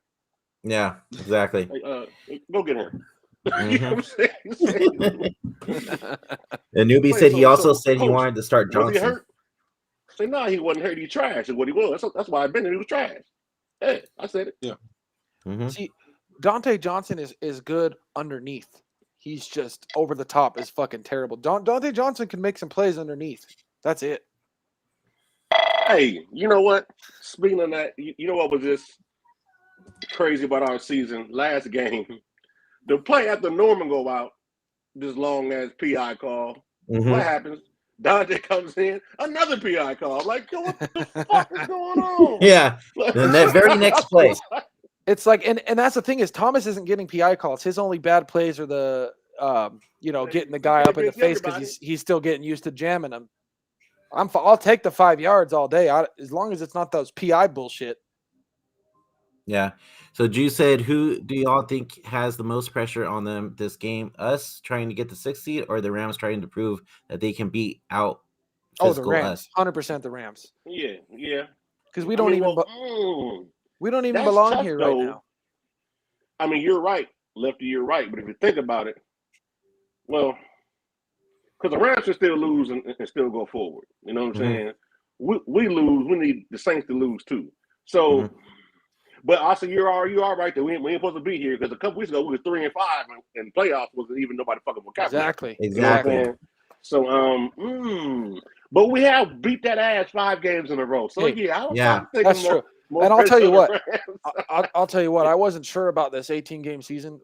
Speaker 1: Yeah, exactly.
Speaker 4: Hey, go get her.
Speaker 1: You know what I'm saying? The newbie said he also said he wanted to start Johnson.
Speaker 4: Was he hurt? Say no, he wasn't hurt. He trash is what he was. That's why I've been there. He was trash. Hey, I said it.
Speaker 3: Yeah.
Speaker 2: See, Dante Johnson is good underneath. He's just over the top is fucking terrible. Dante Johnson can make some plays underneath. That's it.
Speaker 4: Hey, you know what? Speaking of that, you know what was just crazy about our season? Last game, the play after Norman go out, this long ass PI call. What happens? Dante comes in, another PI call. I'm like, what the fuck is going on?
Speaker 1: Yeah, the very next play.
Speaker 2: It's like, and that's the thing is Thomas isn't getting PI calls. His only bad plays are the, getting the guy up in the face because he's still getting used to jamming him. I'll take the 5 yards all day, as long as it's not those PI bullshit.
Speaker 1: Yeah. So Drew said, who do y'all think has the most pressure on them this game? Us trying to get the 6th seed or the Rams trying to prove that they can beat out
Speaker 2: the Rams. 100% the Rams.
Speaker 4: Yeah.
Speaker 2: Because we don't even belong here right now.
Speaker 4: I mean, you're right. Lefty, you're right. But if you think about it, well, because the Rams can still lose and still go forward. You know what I'm saying? We lose. We need the Saints to lose too. So, but also you're all right that we ain't supposed to be here because a couple weeks ago we was 3-5 and playoffs wasn't even nobody fucking vocabulary.
Speaker 2: Exactly.
Speaker 4: You know so but we have beat that ass 5 games in a row. So I'm
Speaker 2: that's true. And I'll tell you what. I'll tell you what. I wasn't sure about this 18-game season,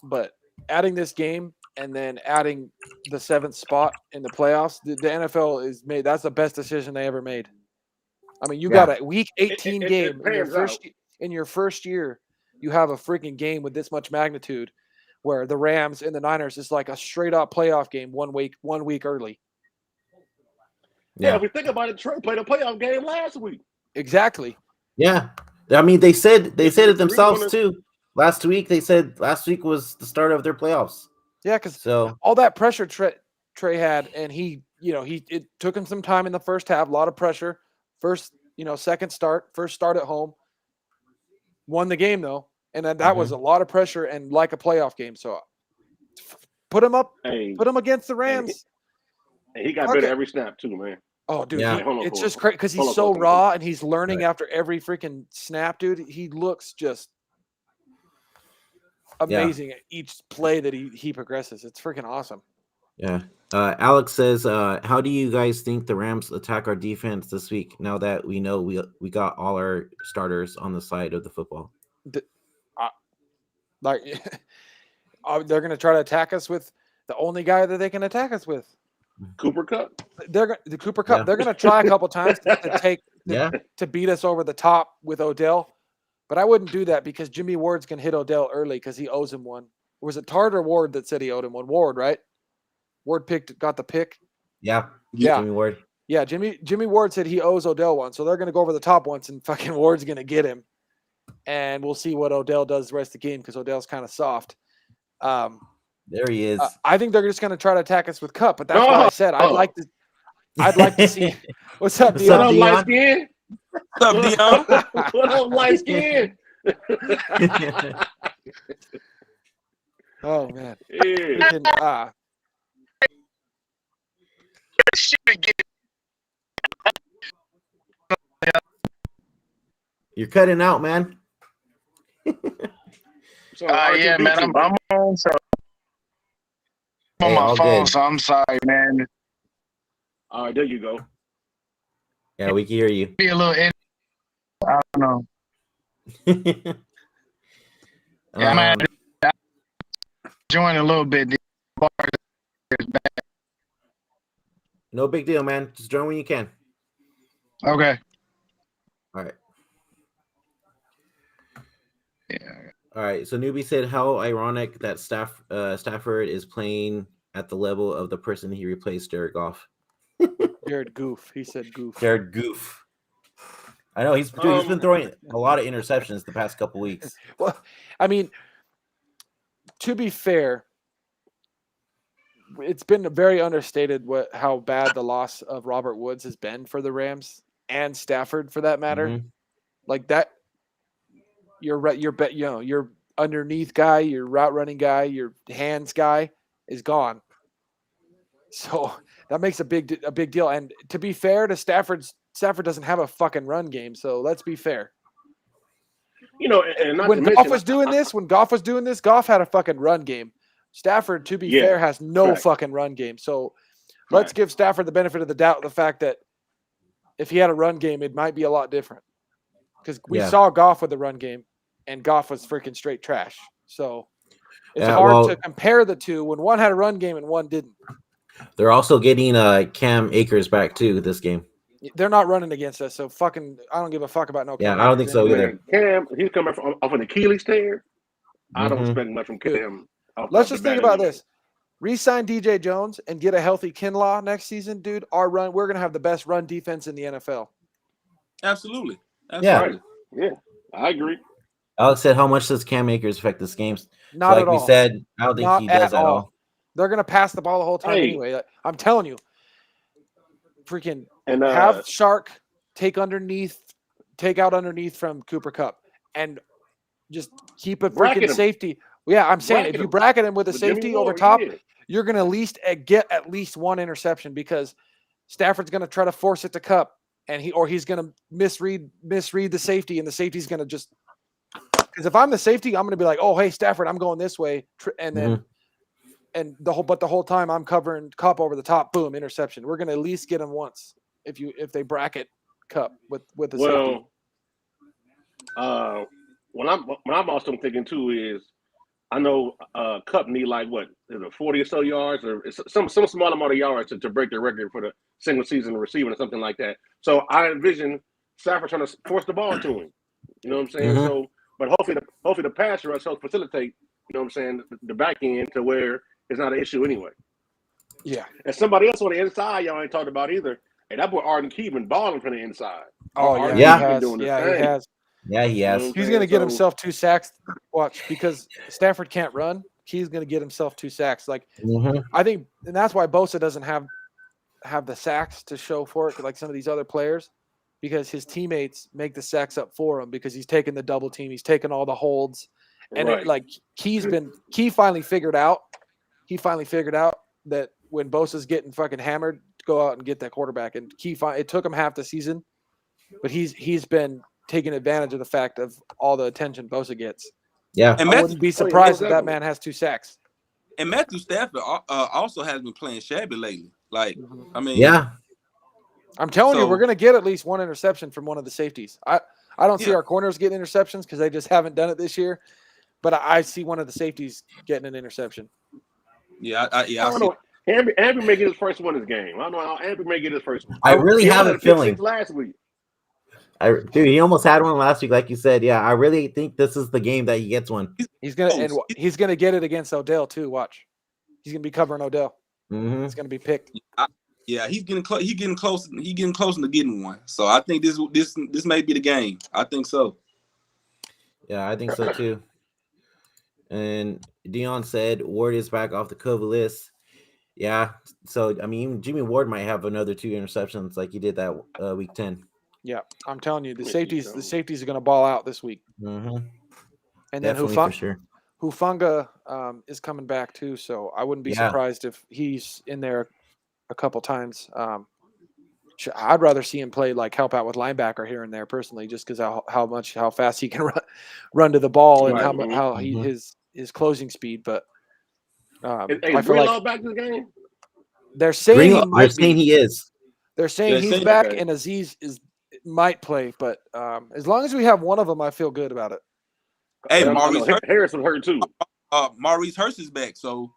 Speaker 2: but adding this game and then adding the 7th spot in the playoffs, the NFL is made. That's the best decision they ever made. I mean, you got a week 18 game in your first year. You have a freaking game with this much magnitude, where the Rams and the Niners is like a straight up playoff game 1 week early.
Speaker 4: Yeah, if we think about it, Trey played a playoff game last week.
Speaker 2: Exactly.
Speaker 1: Yeah, I mean they said it themselves too. Last week they said last week was the start of their playoffs.
Speaker 2: Yeah, because all that pressure Trey had, and it took him some time in the first half, a lot of pressure. First start at home. Won the game though, and that was a lot of pressure and like a playoff game. So Put him up.
Speaker 4: Hey,
Speaker 2: Put him against the Rams.
Speaker 4: he got better every snap too, man.
Speaker 2: Oh, dude,
Speaker 1: Yeah.
Speaker 2: it's just crazy because he's so raw and he's learning after every freaking snap, dude. He looks just amazing at each play that he progresses. It's freaking awesome.
Speaker 1: Yeah. Alex says, how do you guys think the Rams attack our defense this week now that we know we got all our starters on the side of the football?
Speaker 2: They're going to try to attack us with the only guy that they can attack us with.
Speaker 4: Cooper Kupp.
Speaker 2: The Cooper Kupp. Yeah. They're going to try a couple times to beat us over the top with Odell, but I wouldn't do that because Jimmy Ward's going to hit Odell early because he owes him one. Or was it Tart or Ward that said he owed him one? Ward, right? Ward got the pick.
Speaker 1: Yeah.
Speaker 2: Jimmy Ward. Yeah, Jimmy Ward said he owes Odell one, so they're going to go over the top once, and fucking Ward's going to get him, and we'll see what Odell does the rest of the game because Odell's kind of soft.
Speaker 1: There he is.
Speaker 2: I think they're just going to try to attack us with Kupp, but that's what I said. I'd like to see. What's up, Deon?
Speaker 4: Light skin.
Speaker 3: What's up, Deon?
Speaker 4: What up, light skin?
Speaker 2: Oh man.
Speaker 4: Yeah.
Speaker 1: You're cutting out, man.
Speaker 5: Yeah, man. I'm on, so I'm on my phone, so I'm sorry, man.
Speaker 4: All right, there you go.
Speaker 1: Yeah, we can hear you.
Speaker 5: Be a little I don't know. Yeah, man. Join a little bit.
Speaker 1: No big deal, man. Just join when you can.
Speaker 5: Okay.
Speaker 1: All right.
Speaker 5: Yeah.
Speaker 1: All right. So Newbie said, how ironic that Stafford is playing at the level of the person he replaced, Jared Goff.
Speaker 2: Jared Goof. He said Goof.
Speaker 1: Jared Goof. I know he's been throwing a lot of interceptions the past couple weeks.
Speaker 2: Well, I mean, to be fair, it's been very understated how bad the loss of Robert Woods has been for the Rams and Stafford, for that matter.
Speaker 1: Mm-hmm.
Speaker 2: Like that, your underneath guy, your route running guy, your hands guy is gone. So that makes a big deal. And to be fair to Stafford doesn't have a fucking run game. So let's be fair.
Speaker 4: You know, and
Speaker 2: when Goff was doing this, Goff had a fucking run game. Stafford, to be fair, has no fucking run game. So let's give Stafford the benefit of the doubt, the fact that if he had a run game, it might be a lot different. Because we saw Goff with the run game, and Goff was freaking straight trash. So it's hard to compare the two when one had a run game and one didn't.
Speaker 1: They're also getting Cam Akers back, too, this game.
Speaker 2: They're not running against us, so fucking I don't give a fuck about no Cam.
Speaker 1: Yeah, I don't think so either.
Speaker 4: Cam, he's coming off an Achilles tear. I don't expect much from Cam.
Speaker 2: Let's just think about this. Re-sign DJ Jones and get a healthy Kinlaw next season, dude. We're going to have the best run defense in the NFL.
Speaker 3: Absolutely.
Speaker 1: Yeah,
Speaker 4: I agree.
Speaker 1: Alex said, how much does Cam Akers affect this game?
Speaker 2: Not at all.
Speaker 1: Like we said, I don't think he does at all.
Speaker 2: They're going to pass the ball the whole time anyway. I'm telling you. Freaking have Shark take out underneath from Cooper Kupp and just keep a freaking safety. Yeah, I'm saying if you bracket him with a safety over top, you're going to at least get at least one interception because Stafford's going to try to force it to Kupp and he's going to misread the safety, and the safety's going to just, because if I'm the safety, I'm going to be like, oh, hey, Stafford, I'm going this way, and then the whole time I'm covering Kupp over the top, boom, interception. We're going to at least get him once if they bracket Kupp with the safety.
Speaker 4: What I'm also thinking too is, I know Kupp need like what is it, 40 or so yards, or some small amount of yards to break the record for the single season receiving or something like that. So I envision Stafford trying to force the ball to him. You know what I'm saying?
Speaker 1: Mm-hmm.
Speaker 4: So, but hopefully the pass rush helps facilitate. You know what I'm saying? The back end to where it's not an issue anyway.
Speaker 2: Yeah.
Speaker 4: And somebody else on the inside y'all ain't talked about either. Hey, that boy Arden been balling from the inside.
Speaker 2: Oh
Speaker 4: Arden
Speaker 2: yeah,
Speaker 4: he
Speaker 2: has.
Speaker 1: Yeah, he has.
Speaker 2: He's going to get himself 2 sacks. Watch, because Stafford can't run. He's going to get himself 2 sacks. Like I think, and that's why Bosa doesn't have the sacks to show for it, like some of these other players, because his teammates make the sacks up for him because he's taking the double team, he's taking all the holds, and Key finally figured out. he finally figured out that when Bosa's getting fucking hammered, to go out and get that quarterback. And it took him half the season, but he's been taking advantage of the fact of all the attention Bosa gets.
Speaker 1: Yeah,
Speaker 3: And
Speaker 2: I wouldn't be surprised if that man has 2 sacks.
Speaker 3: And Matthew Stafford also has been playing shabby lately. Like, I mean,
Speaker 1: yeah.
Speaker 2: I'm telling you, we're going to get at least one interception from one of the safeties. I don't see our corners getting interceptions because they just haven't done it this year. But I see one of the safeties getting an interception.
Speaker 3: Yeah,
Speaker 4: I don't know. Ambry may get his first one this game. I don't know how Ambry may get his first one.
Speaker 1: I really have a feeling.
Speaker 4: Last week.
Speaker 1: Dude, he almost had one last week, like you said. Yeah, I really think this is the game that he gets one.
Speaker 2: He's gonna get it against Odell too. Watch, he's gonna be covering Odell.
Speaker 1: Mm-hmm.
Speaker 2: It's gonna be picked.
Speaker 3: Yeah, he's getting close. He's getting close. He's getting close to getting one. So I think this may be the game. I think so.
Speaker 1: Yeah, I think so too. And Deon said Ward is back off the COVID list. Yeah, so I mean, Jimmy Ward might have another 2 interceptions like he did that week 10.
Speaker 2: Yeah, I'm telling you, the safeties are going to ball out this week.
Speaker 1: Mm-hmm.
Speaker 2: And
Speaker 1: definitely,
Speaker 2: then
Speaker 1: for sure.
Speaker 2: Hufanga is coming back too, so I wouldn't be surprised if he's in there a couple times. I'd rather see him play like help out with linebacker here and there personally, just because how fast he can run to the ball and how his closing speed. But
Speaker 4: I feel like back to the game.
Speaker 2: They're saying
Speaker 1: he is.
Speaker 2: They're saying he's back, and Aziz might play, but as long as we have one of them, I feel good about it.
Speaker 3: Hey, Maurice
Speaker 4: Harrison hurt too.
Speaker 3: Maurice Hurst is back, so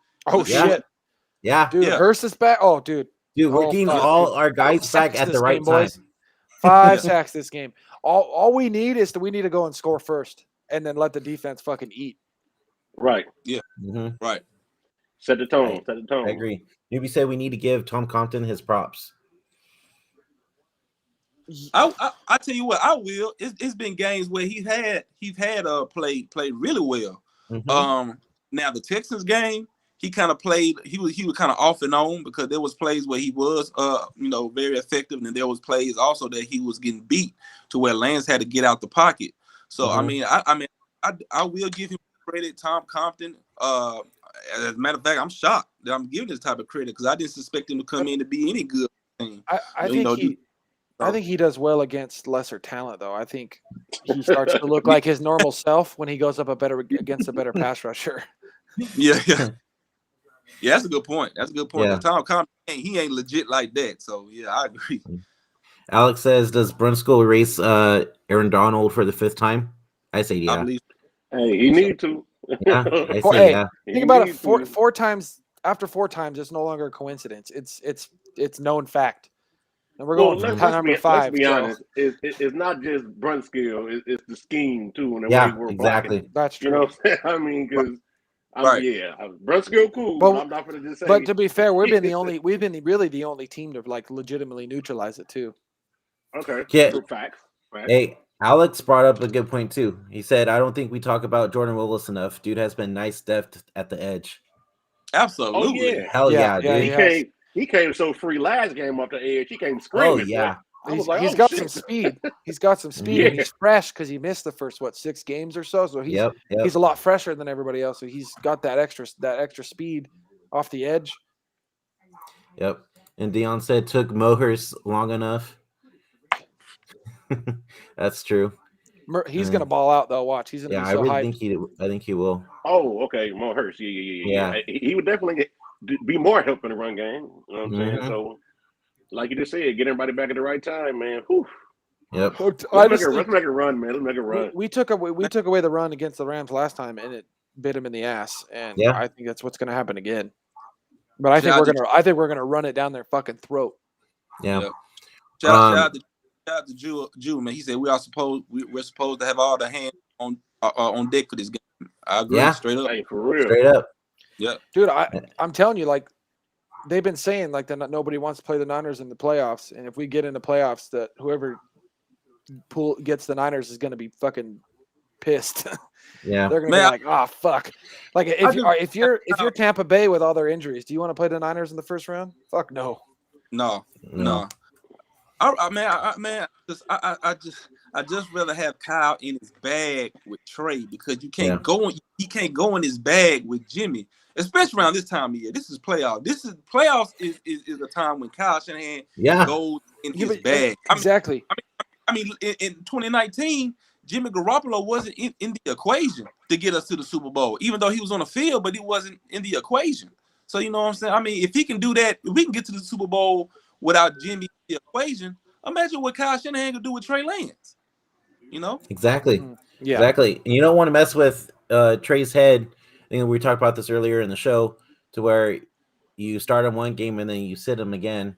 Speaker 2: shit,
Speaker 1: yeah,
Speaker 2: dude, Hurst is back. Oh, dude,
Speaker 1: we're getting all our guys back at the right time.
Speaker 2: 5 sacks this game. All we need is we need to go and score first, and then let the defense fucking eat.
Speaker 4: Right.
Speaker 3: Yeah.
Speaker 1: Mm-hmm.
Speaker 3: Right.
Speaker 4: Set the tone. Set the tone.
Speaker 1: I agree. Newbie said we need to give Tom Compton his props.
Speaker 3: I tell you what, I will. It's been games where he's had played really well.
Speaker 1: Mm-hmm.
Speaker 3: Now the Texans game, he kind of played. He was kind of off and on because there was plays where he was very effective, and then there was plays also that he was getting beat to where Lance had to get out the pocket. So I will give him credit, Tom Compton. As a matter of fact, I'm shocked that I'm giving this type of credit because I didn't suspect him to come in to be any good.
Speaker 2: I think he does well against lesser talent, though. I think he starts to look like his normal self when he goes up against a better pass rusher.
Speaker 3: Yeah. That's a good point.
Speaker 1: Yeah.
Speaker 3: Tom Compton, he ain't legit like that. So yeah, I agree.
Speaker 1: Alex says, "Does Brunskill erase Aaron Donald for the 5th time?" I say, yeah.
Speaker 3: I believe.
Speaker 4: Hey, he need to.
Speaker 1: Yeah, I say, yeah.
Speaker 2: Think about it. Four times after 4 times, it's no longer a coincidence. It's known fact. And we're going for number 5.
Speaker 4: Let's be honest. It's not just Brunskill. It's the scheme too. And the way we're
Speaker 1: exactly.
Speaker 4: blocking.
Speaker 2: That's true.
Speaker 4: You know what I'm saying? I mean, because Brunskill cool. But I'm not going to just say.
Speaker 2: But to be fair, we've been really the only team to like legitimately neutralize it too.
Speaker 4: Okay.
Speaker 1: Yeah.
Speaker 4: Facts.
Speaker 1: Hey, Alex brought up a good point too. He said, "I don't think we talk about Jordan Willis enough. Dude has been nice depth at the edge."
Speaker 3: Absolutely.
Speaker 4: Oh, yeah.
Speaker 1: Hell yeah, dude.
Speaker 4: He came so free last game off the edge. He came screaming.
Speaker 1: Oh yeah.
Speaker 2: He's got some speed. He's got some speed, and he's fresh because he missed the first 6 games or so. So he's a lot fresher than everybody else. So he's got that extra speed off the edge.
Speaker 1: Yep. And Deon said, "Took Mohers long enough." That's true.
Speaker 2: He's gonna ball out though. Watch, he's gonna be so hyped.
Speaker 1: I think he will.
Speaker 4: Oh, okay, Mo Hurst. Yeah. He would definitely be more help in the run game. You know what I'm saying? So, like you just said, get everybody back at the right time, man. Whew.
Speaker 1: Yep.
Speaker 4: Let's make a run, man. Let's make a run.
Speaker 2: We took away the run against the Rams last time, and it bit him in the ass. And I think that's what's gonna happen again. But I think we're gonna run it down their fucking throat.
Speaker 1: Yeah.
Speaker 3: Yep. Shout out to Jew, man. He said we're supposed to have all the hands on deck for this game. I agree.
Speaker 1: Yeah.
Speaker 3: Straight up.
Speaker 4: Hey, for real.
Speaker 1: Straight up.
Speaker 3: Yeah.
Speaker 2: Dude, I'm telling you, like they've been saying like that nobody wants to play the Niners in the playoffs, and if we get into playoffs, that whoever gets the Niners is gonna be fucking pissed.
Speaker 1: Yeah.
Speaker 2: They're gonna be like, oh fuck. Like if you're Tampa Bay with all their injuries, do you want to play the Niners in the first round? Fuck no.
Speaker 3: No. I just rather have Kyle in his bag with Trey because you can't he can't go in his bag with Jimmy, especially around this time of year. This is playoffs. Playoffs is a time when Kyle Shanahan goes in his bag.
Speaker 2: Exactly.
Speaker 3: I mean, in 2019, Jimmy Garoppolo wasn't in the equation to get us to the Super Bowl, even though he was on the field, but he wasn't in the equation. So you know what I'm saying? I mean, if he can do that, if we can get to the Super Bowl without Jimmy in the equation, imagine what Kyle Shanahan could do with Trey Lance. You know?
Speaker 1: Exactly.
Speaker 2: Yeah.
Speaker 1: Exactly. And you don't want to mess with Trey's head. I think we talked about this earlier in the show, to where you start him one game and then you sit him again.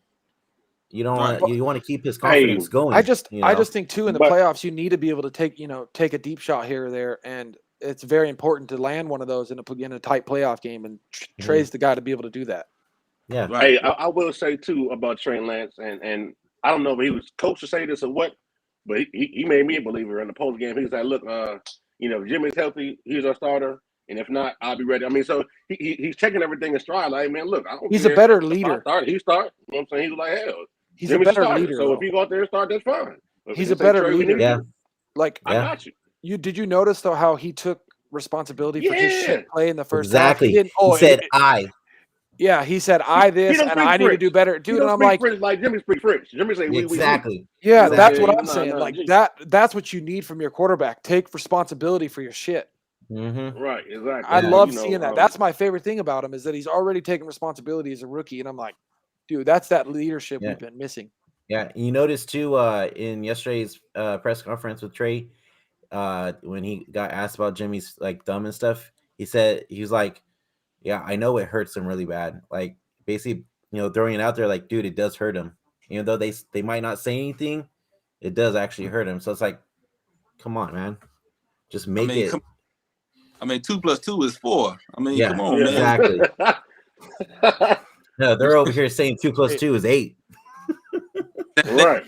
Speaker 1: You don't want to. You want to keep his confidence going.
Speaker 2: I just think too in the playoffs you need to be able to take a deep shot here or there, and it's very important to land one of those in a tight playoff game. And Trey's the guy to be able to do that.
Speaker 1: Yeah.
Speaker 4: Right. Hey, I will say too about Trey Lance, and I don't know if he was coached to say this or what, but he made me a believer in the post game. He was like, "Look, if Jimmy's healthy, he's our starter, and if not, I'll be ready." I mean, so he's taking everything in stride. Like, man, look, I don't
Speaker 2: he's
Speaker 4: care.
Speaker 2: a better leader.
Speaker 4: He start. You know what I'm saying? He's like, hell,
Speaker 2: he's
Speaker 4: Jimmy's
Speaker 2: a better leader.
Speaker 4: So if you go out there and start, that's fine. But
Speaker 2: he's a better leader.
Speaker 1: Yeah.
Speaker 2: Like,
Speaker 4: I got you.
Speaker 2: Did you notice though how he took responsibility for his shit play in the first half?
Speaker 1: He said, "I."
Speaker 2: Yeah, he said, "I this and I need to do better, dude." And I'm like
Speaker 4: Jimmy's pretty French. Jimmy say,
Speaker 1: exactly.
Speaker 2: Yeah, that's what I'm saying. Like that's what you need from your quarterback. Take responsibility for your shit.
Speaker 1: Mm-hmm.
Speaker 4: Right, exactly.
Speaker 2: I love seeing that. That's my favorite thing about him, is that he's already taken responsibility as a rookie, and I'm like, dude, that's that leadership we've been missing.
Speaker 1: Yeah, you noticed too in yesterday's press conference with Trey, when he got asked about Jimmy's like thumb and stuff, he was like, "Yeah, I know it hurts him really bad." Like basically, throwing it out there, like, dude, it does hurt him. Even though they might not say anything, it does actually hurt him. So it's like, come on, man, just make it.
Speaker 3: 2 + 2 is 4. I mean, come on, man.
Speaker 1: Exactly. No, they're over here saying 2 + 2 is 8.
Speaker 4: Right.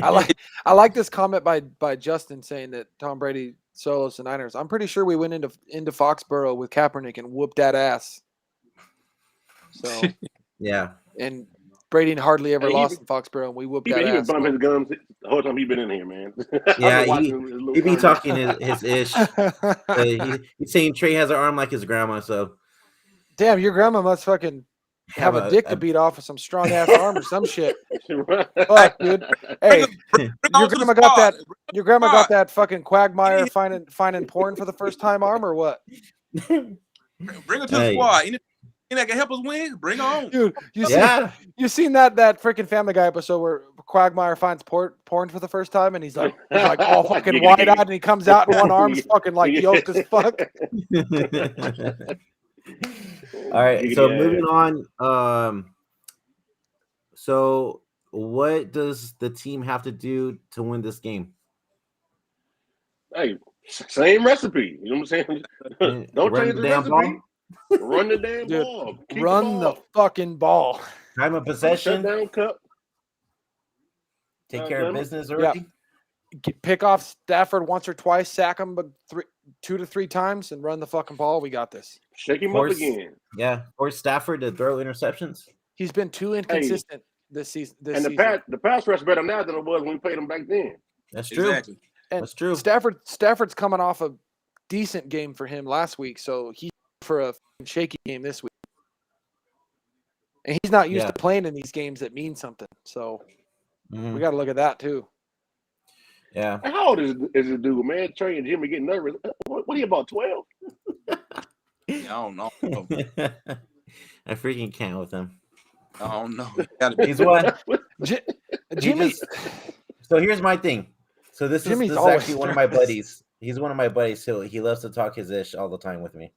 Speaker 2: I like this comment by Justin saying that Tom Brady solos the Niners. I'm pretty sure we went into Foxborough with Kaepernick and whooped that ass. So
Speaker 1: yeah.
Speaker 2: And Brady hardly ever lost in Foxborough, and we whooped that ass.
Speaker 4: He been bumping his gums the whole time he been in here, man.
Speaker 1: Yeah, he be talking his ish. He's saying Trey has an arm like his grandma. So
Speaker 2: damn, your grandma must fucking have a dick to beat off with some strong ass arm or some shit. Fuck, dude. Hey, your grandma got that fucking Quagmire finding porn for the first time arm or what?
Speaker 3: Bring her to the squad. That can help us win? Bring her on.
Speaker 2: Dude, you seen that freaking Family Guy episode where Quagmire finds porn for the first time, and he's like all fucking wide-eyed, and he comes out and one arm's fucking like yoked as fuck.
Speaker 1: All right, so moving on. So what does the team have to do to win this game?
Speaker 4: Hey, same recipe. You know what I'm saying? Don't change the recipe.
Speaker 1: Ball.
Speaker 4: Run the damn ball.
Speaker 2: Run the fucking ball.
Speaker 1: Time of possession.
Speaker 4: Down cup.
Speaker 1: Take care of business early.
Speaker 2: Yeah. Pick off Stafford once or twice, sack him 2 to 3 times, and run the fucking ball. We got this.
Speaker 4: Shake him up again.
Speaker 1: Yeah, force Stafford to throw interceptions.
Speaker 2: He's been too inconsistent this season.
Speaker 4: The pass rush better now than it was when we played him back then.
Speaker 1: That's true.
Speaker 3: Exactly.
Speaker 2: And
Speaker 1: that's true.
Speaker 2: Stafford's coming off a decent game for him last week, so he's for a shaky game this week. And he's not used to playing in these games that mean something. So we got to look at that too.
Speaker 1: Yeah.
Speaker 4: How old is this dude, man? Trey and Jimmy getting nervous. What are you, about 12?
Speaker 3: I don't know.
Speaker 1: I freaking can't with him.
Speaker 3: I don't know.
Speaker 1: He's what?
Speaker 2: Jimmy.
Speaker 1: So here's my thing. So this is actually one of my buddies. He's one of my buddies. So he loves to talk his ish all the time with me.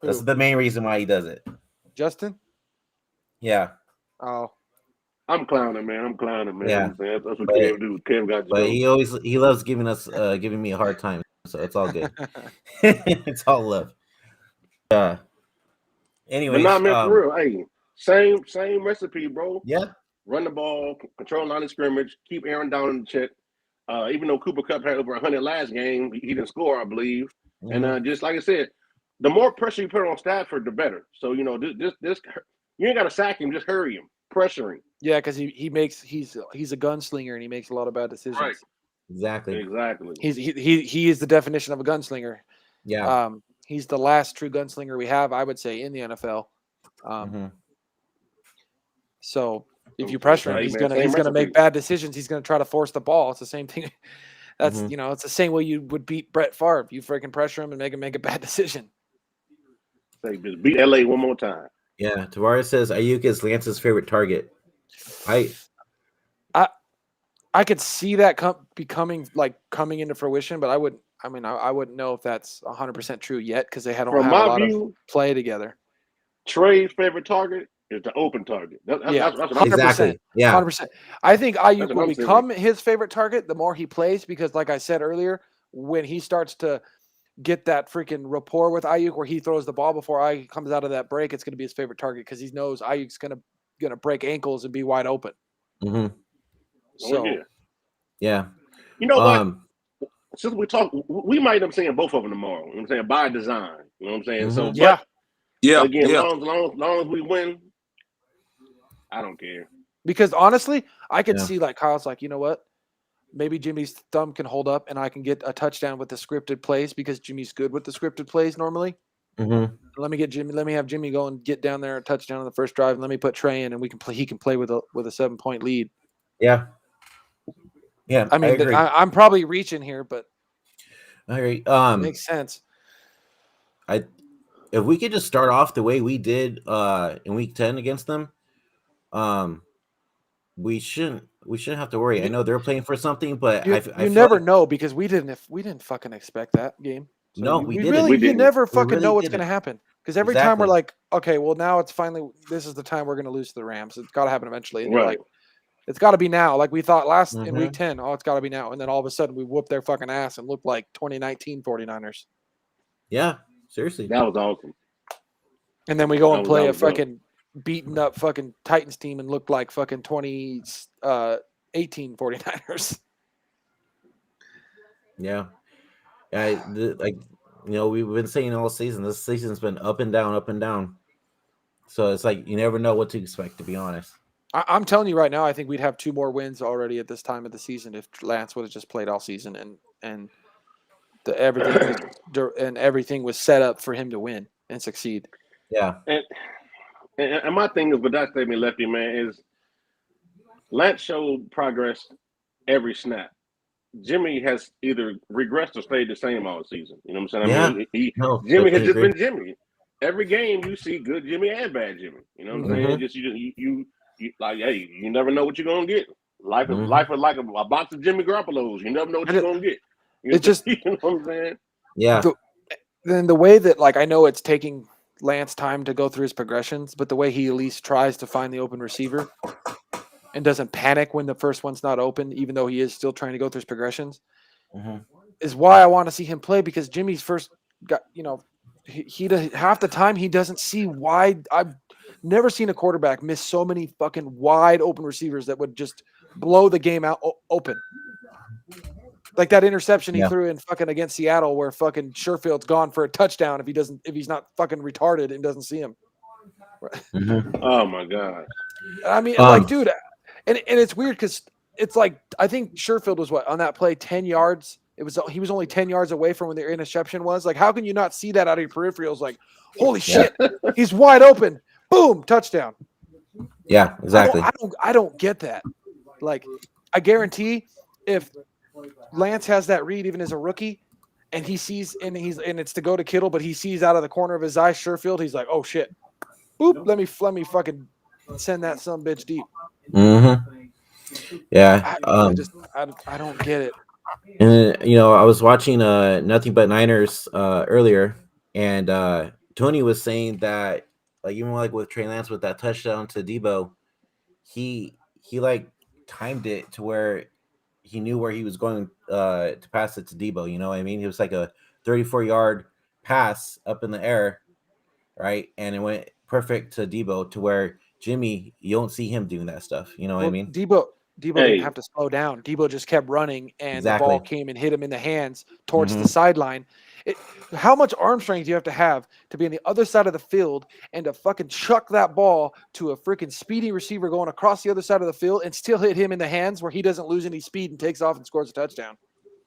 Speaker 1: That's the main reason why he does it.
Speaker 2: Justin?
Speaker 1: Yeah.
Speaker 2: Oh.
Speaker 4: I'm clowning, man.
Speaker 1: Yeah.
Speaker 4: That's what Kev do. Kev got you.
Speaker 1: But he loves giving me a hard time. So it's all good. It's all love. Anyways.
Speaker 4: But man, for real. Hey, same recipe, bro.
Speaker 1: Yeah.
Speaker 4: Run the ball, control line of scrimmage, keep Aaron down in the check. Even though Cooper Kupp had over 100 last game, he didn't score, I believe. Mm-hmm. And just like I said, the more pressure you put on Stafford, the better. So, this you ain't got to sack him, just hurry him. pressuring.
Speaker 2: Yeah, because he's a gunslinger and he makes a lot of bad decisions.
Speaker 4: Right.
Speaker 1: Exactly.
Speaker 2: He is the definition of a gunslinger.
Speaker 1: Yeah.
Speaker 2: He's the last true gunslinger we have, I would say, in the NFL. So if you pressure him, he's gonna make bad decisions. He's gonna try to force the ball. It's the same thing. That's it's the same way you would beat Brett Favre. You freaking pressure him and make him make a bad decision.
Speaker 4: Say, just beat LA one more time.
Speaker 1: Yeah. Tavares says Ayuk is Lance's favorite target.
Speaker 2: I could see that coming into fruition, but I wouldn't know if that's 100% true yet because they don't have a lot of play together.
Speaker 4: Trey's favorite target is the open target. That's
Speaker 2: 100%.
Speaker 1: Exactly. Yeah.
Speaker 2: 100%. I think Ayuk will become his favorite target the more he plays because, like I said earlier, when he starts to get that freaking rapport with Ayuk where he throws the ball before Ayuk comes out of that break, it's going to be his favorite target because he knows Ayuk's going to break ankles and be wide open. So,
Speaker 1: yeah.
Speaker 4: You know what? Since we talk, we might end up seeing both of them tomorrow. You know what I'm saying? By design. You know what I'm saying? So, again, long as we win, I don't care.
Speaker 2: Because honestly, I could see like Kyle's like, you know what? Maybe Jimmy's thumb can hold up and I can get a touchdown with the scripted plays because Jimmy's good with the scripted plays normally. Let me have Jimmy go and get down there a touchdown on the first drive and let me put Trey in and he can play with a 7-point lead.
Speaker 1: Yeah. Yeah.
Speaker 2: I mean, I'm probably reaching here, but
Speaker 1: I agree.
Speaker 2: Makes sense.
Speaker 1: If we could just start off the way we did in week 10 against them, we shouldn't have to worry. I know they're playing for something, but
Speaker 2: you never know because we didn't fucking expect that game. So
Speaker 1: no, we didn't.
Speaker 2: You never fucking know what's going to happen because every time we're like, okay, well now it's finally this is the time we're going to lose to the Rams. It's got to happen eventually. And you're like, it's got to be now. Like we thought in week 10, it's got to be now. And then all of a sudden we whoop their fucking ass and look like 2019 49ers.
Speaker 1: Yeah, seriously,
Speaker 4: that was awesome.
Speaker 2: And then we go and play a fucking beaten up fucking Titans team and look like fucking 2018 49ers.
Speaker 1: Yeah. We've been saying all season, this season's been up and down. So it's like, you never know what to expect, to be honest.
Speaker 2: I'm telling you right now, I think we'd have 2 more wins already at this time of the season if Lance would have just played all season and everything was set up for him to win and succeed.
Speaker 1: Yeah.
Speaker 4: And my thing is, but that statement, Lefty, man, is Lance showed progress every snap. Jimmy has either regressed or stayed the same all season. You know what I'm saying? Jimmy has just been Jimmy. Every game you see good Jimmy and bad Jimmy. You know what I'm saying? Just you like, hey, you never know what you're gonna get. Life is like a box of Jimmy Garoppolo's. You never know what you're gonna get.
Speaker 2: It's just
Speaker 4: you know what I'm saying?
Speaker 1: Yeah.
Speaker 2: Then the way that, like, I know it's taking Lance time to go through his progressions, but the way he at least tries to find the open receiver and doesn't panic when the first one's not open, even though he is still trying to go through his progressions, is why I want to see him play because Jimmy's first got, he half the time he doesn't see wide. I've never seen a quarterback miss so many fucking wide open receivers that would just blow the game out open. Like that interception he threw in fucking against Seattle where fucking Sherfield's gone for a touchdown if he's not fucking retarded and doesn't see him.
Speaker 4: Oh my God.
Speaker 2: I mean, like, dude, and it's weird because it's like I think Sherfield was on that play 10 yards. He was only 10 yards away from when the interception was. Like, how can you not see that out of your peripherals? Like, holy shit, he's wide open. Boom, touchdown.
Speaker 1: Yeah, exactly.
Speaker 2: I don't get that. Like, I guarantee if Lance has that read even as a rookie, and he sees and it's to go to Kittle, but he sees out of the corner of his eye Sherfield, he's like, oh shit, boop, let me fucking send that son bitch deep.
Speaker 1: Yeah,
Speaker 2: I don't get it.
Speaker 1: And I was watching Nothing But Niners earlier, and Tony was saying that like even like with Trey Lance with that touchdown to Debo, he like timed it to where he knew where he was going to pass it to Debo. You know what I mean? It was like a 34-yard pass up in the air, right? And it went perfect to Debo to where Jimmy, you don't see him doing that stuff. You know what I mean?
Speaker 2: Debo didn't have to slow down. Debo just kept running, and the ball came and hit him in the hands towards the sideline. How much arm strength do you have to be on the other side of the field and to fucking chuck that ball to a freaking speedy receiver going across the other side of the field and still hit him in the hands where he doesn't lose any speed and takes off and scores a touchdown?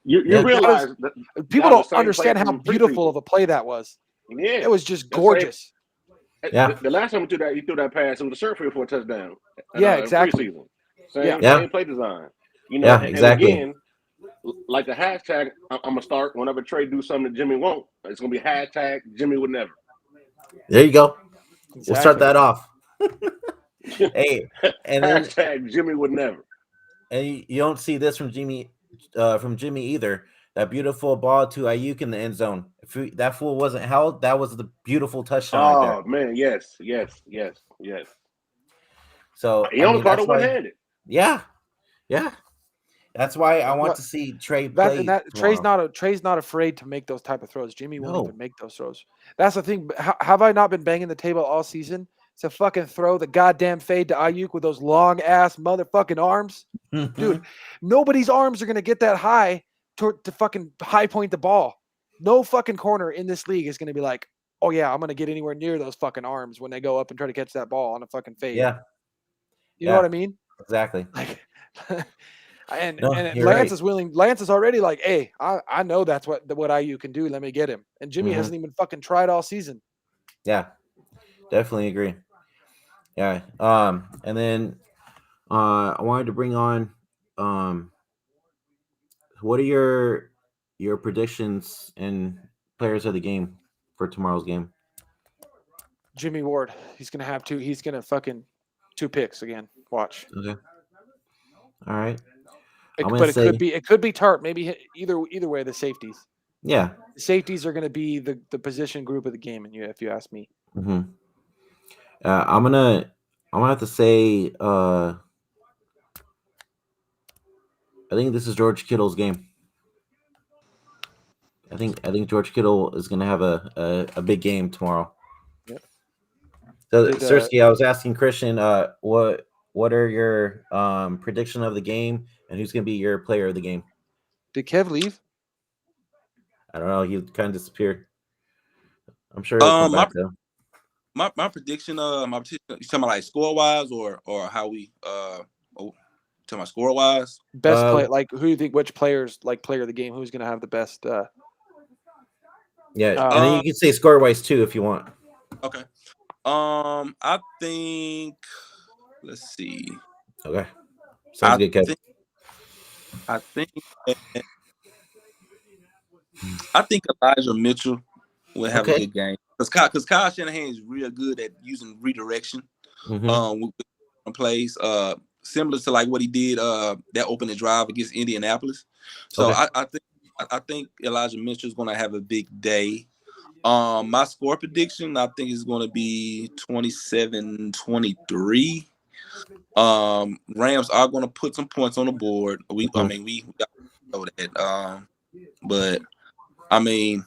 Speaker 4: You realize that
Speaker 2: people
Speaker 4: that was
Speaker 2: don't
Speaker 4: the same play
Speaker 2: understand how
Speaker 4: from
Speaker 2: beautiful
Speaker 4: preseason.
Speaker 2: of a play that was.
Speaker 4: Yeah,
Speaker 2: It was just gorgeous.
Speaker 1: Yeah.
Speaker 4: The last time he threw that pass, it was a surfer for a touchdown.
Speaker 2: Yeah, exactly.
Speaker 4: Preseason. Same play design. And again, like the hashtag, I'm gonna start whenever Trey do something that Jimmy won't. It's gonna be hashtag Jimmy would never.
Speaker 1: There you go.
Speaker 2: Exactly.
Speaker 1: We'll start that off. Hey, and
Speaker 4: hashtag Jimmy would never.
Speaker 1: And you don't see this from Jimmy either. That beautiful ball to Ayuk in the end zone. If that fool wasn't held, that was the beautiful touchdown right there.
Speaker 4: Oh man, yes.
Speaker 1: So
Speaker 4: he only caught it one-handed.
Speaker 1: Yeah. That's why I want to see Trey play.
Speaker 2: Trey's not afraid to make those type of throws. Jimmy won't even make those throws. That's the thing. Have I not been banging the table all season to fucking throw the goddamn fade to Ayuk with those long ass motherfucking arms? Dude, nobody's arms are gonna get that high to fucking high point the ball. No fucking corner in this league is gonna be like, oh yeah, I'm gonna get anywhere near those fucking arms when they go up and try to catch that ball on a fucking fade.
Speaker 1: Yeah.
Speaker 2: You know what I mean?
Speaker 1: Exactly.
Speaker 2: Like, and Lance is willing. Lance is already like, hey, I know that's what IU can do. Let me get him. And Jimmy hasn't even fucking tried all season.
Speaker 1: Yeah, definitely agree. Yeah. And then I wanted to bring on what are your predictions and players of the game for tomorrow's game?
Speaker 2: Jimmy Ward. He's gonna have two. He's gonna fucking 2 picks again. Watch.
Speaker 1: Okay. All right.
Speaker 2: It could be Tart. Maybe either way. The safeties.
Speaker 1: Yeah.
Speaker 2: The safeties are going to be the position group of the game, and if you ask me.
Speaker 1: Mm-hmm. I'm gonna have to say I think this is George Kittle's game. I think George Kittle is gonna have a big game tomorrow.
Speaker 2: Yep.
Speaker 1: So Sersky, I was asking Christian, what are your prediction of the game and who's gonna be your player of the game?
Speaker 2: Did Kev leave?
Speaker 1: I don't know. He kind of disappeared. I'm sure he'll come back though.
Speaker 3: My prediction, you talking about like score wise or how we talking about score wise?
Speaker 2: Best play, like who do you think? Which players like player of the game? Who's going to have the best?
Speaker 1: Yeah, and then you can say score wise too if you want.
Speaker 3: Okay. I think. Let's see.
Speaker 1: Okay. Sounds good, Kev.
Speaker 3: I think Elijah Mitchell will have a good game because Kyle Shanahan is real good at using redirection with plays, similar to like what he did that opening drive against Indianapolis. So I think Elijah Mitchell is going to have a big day. My score prediction, I think, is going to be 27-23. Rams are going to put some points on the board. We got to know that. But I mean,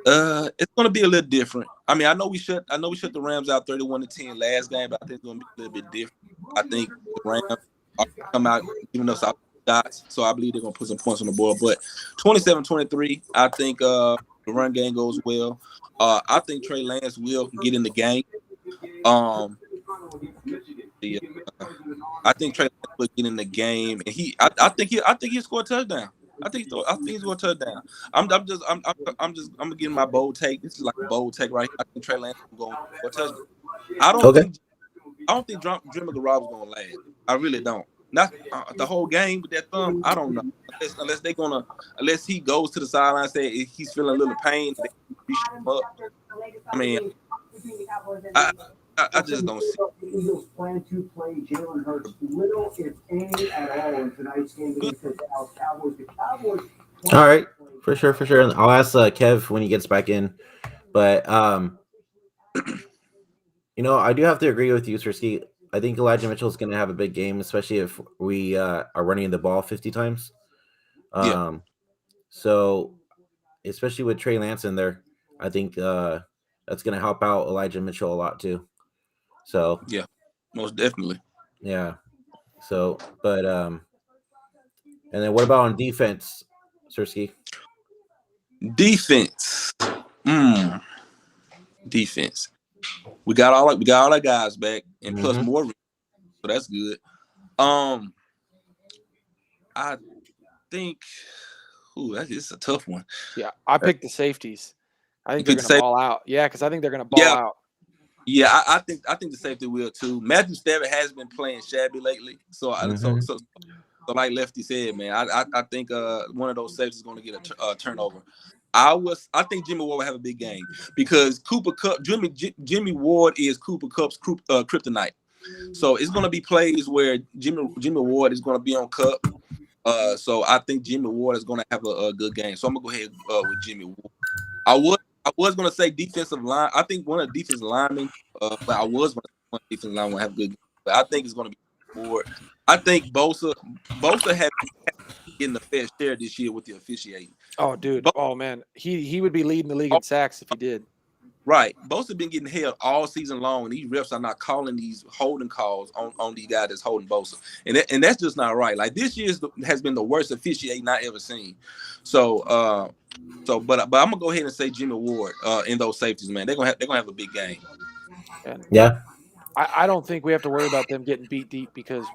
Speaker 3: it's going to be a little different. I mean, I know we shut the Rams out 31-10 last game, but I think it's going to be a little bit different. I think the Rams are going to come out giving us shots, so I believe they're going to put some points on the board. But 27-23, I think the run game goes well. I think Trey Lance will get in the game. I think Trey Lance will get in the game, and I think he'll score a touchdown. I think he's going to touchdown. I'm gonna get my bold take. This is like a bold take, right? I think Trey Lance will go for a touchdown. I don't think Jimmy Garoppolo's going to last. I really don't. Not the whole game with that thumb. I don't know unless he goes to the sideline and say he's feeling a little pain. They shut him up. I mean, I just don't see.
Speaker 6: Eagles plan to play Jalen Hurts little, if any, at all in tonight's game against the Dallas Cowboys. The Cowboys.
Speaker 1: All right, for sure. I'll ask Kev when he gets back in, but I do have to agree with you, Sersky. I think Elijah Mitchell is going to have a big game, especially if we are running the ball 50 times. So, especially with Trey Lance in there, I think that's going to help out Elijah Mitchell a lot too. So
Speaker 3: yeah, most definitely.
Speaker 1: Yeah. So, but and then what about on defense, Sersky?
Speaker 3: Defense. Defense. We got all our guys back, and plus more, so that's good. I think. Ooh, that is a tough one.
Speaker 2: Yeah, I picked the safeties. I think they're going to ball out. Yeah, because I think they're going to ball out.
Speaker 3: Yeah, I think the safety will too. Matthew Stafford has been playing shabby lately, so like Lefty said, man, I think one of those safeties is going to get a turnover. I think Jimmy Ward will have a big game because Cooper Kupp, Jimmy Ward is Cooper Kupp's kryptonite. So it's going to be plays where Jimmy Ward is going to be on Kupp. So I think Jimmy Ward is going to have a good game. So I'm going to go ahead with Jimmy Ward. I was going to say defensive line. I think one of the defensive linemen, but I was going to say one defensive line will have a good game. But I think it's going to be Ward. I think Bosa has getting the fair share this year with the officiating.
Speaker 2: Oh, dude. Oh, man. He would be leading the league in sacks if he did.
Speaker 3: Right. Bosa been getting held all season long, and these refs are not calling these holding calls on these guys that's holding Bosa. And that's just not right. Like, this year has been the worst officiating I ever seen. So but I'm gonna go ahead and say Jimmy Ward in those safeties, man. They're gonna have a big game.
Speaker 1: Yeah.
Speaker 2: I don't think we have to worry about them getting beat deep because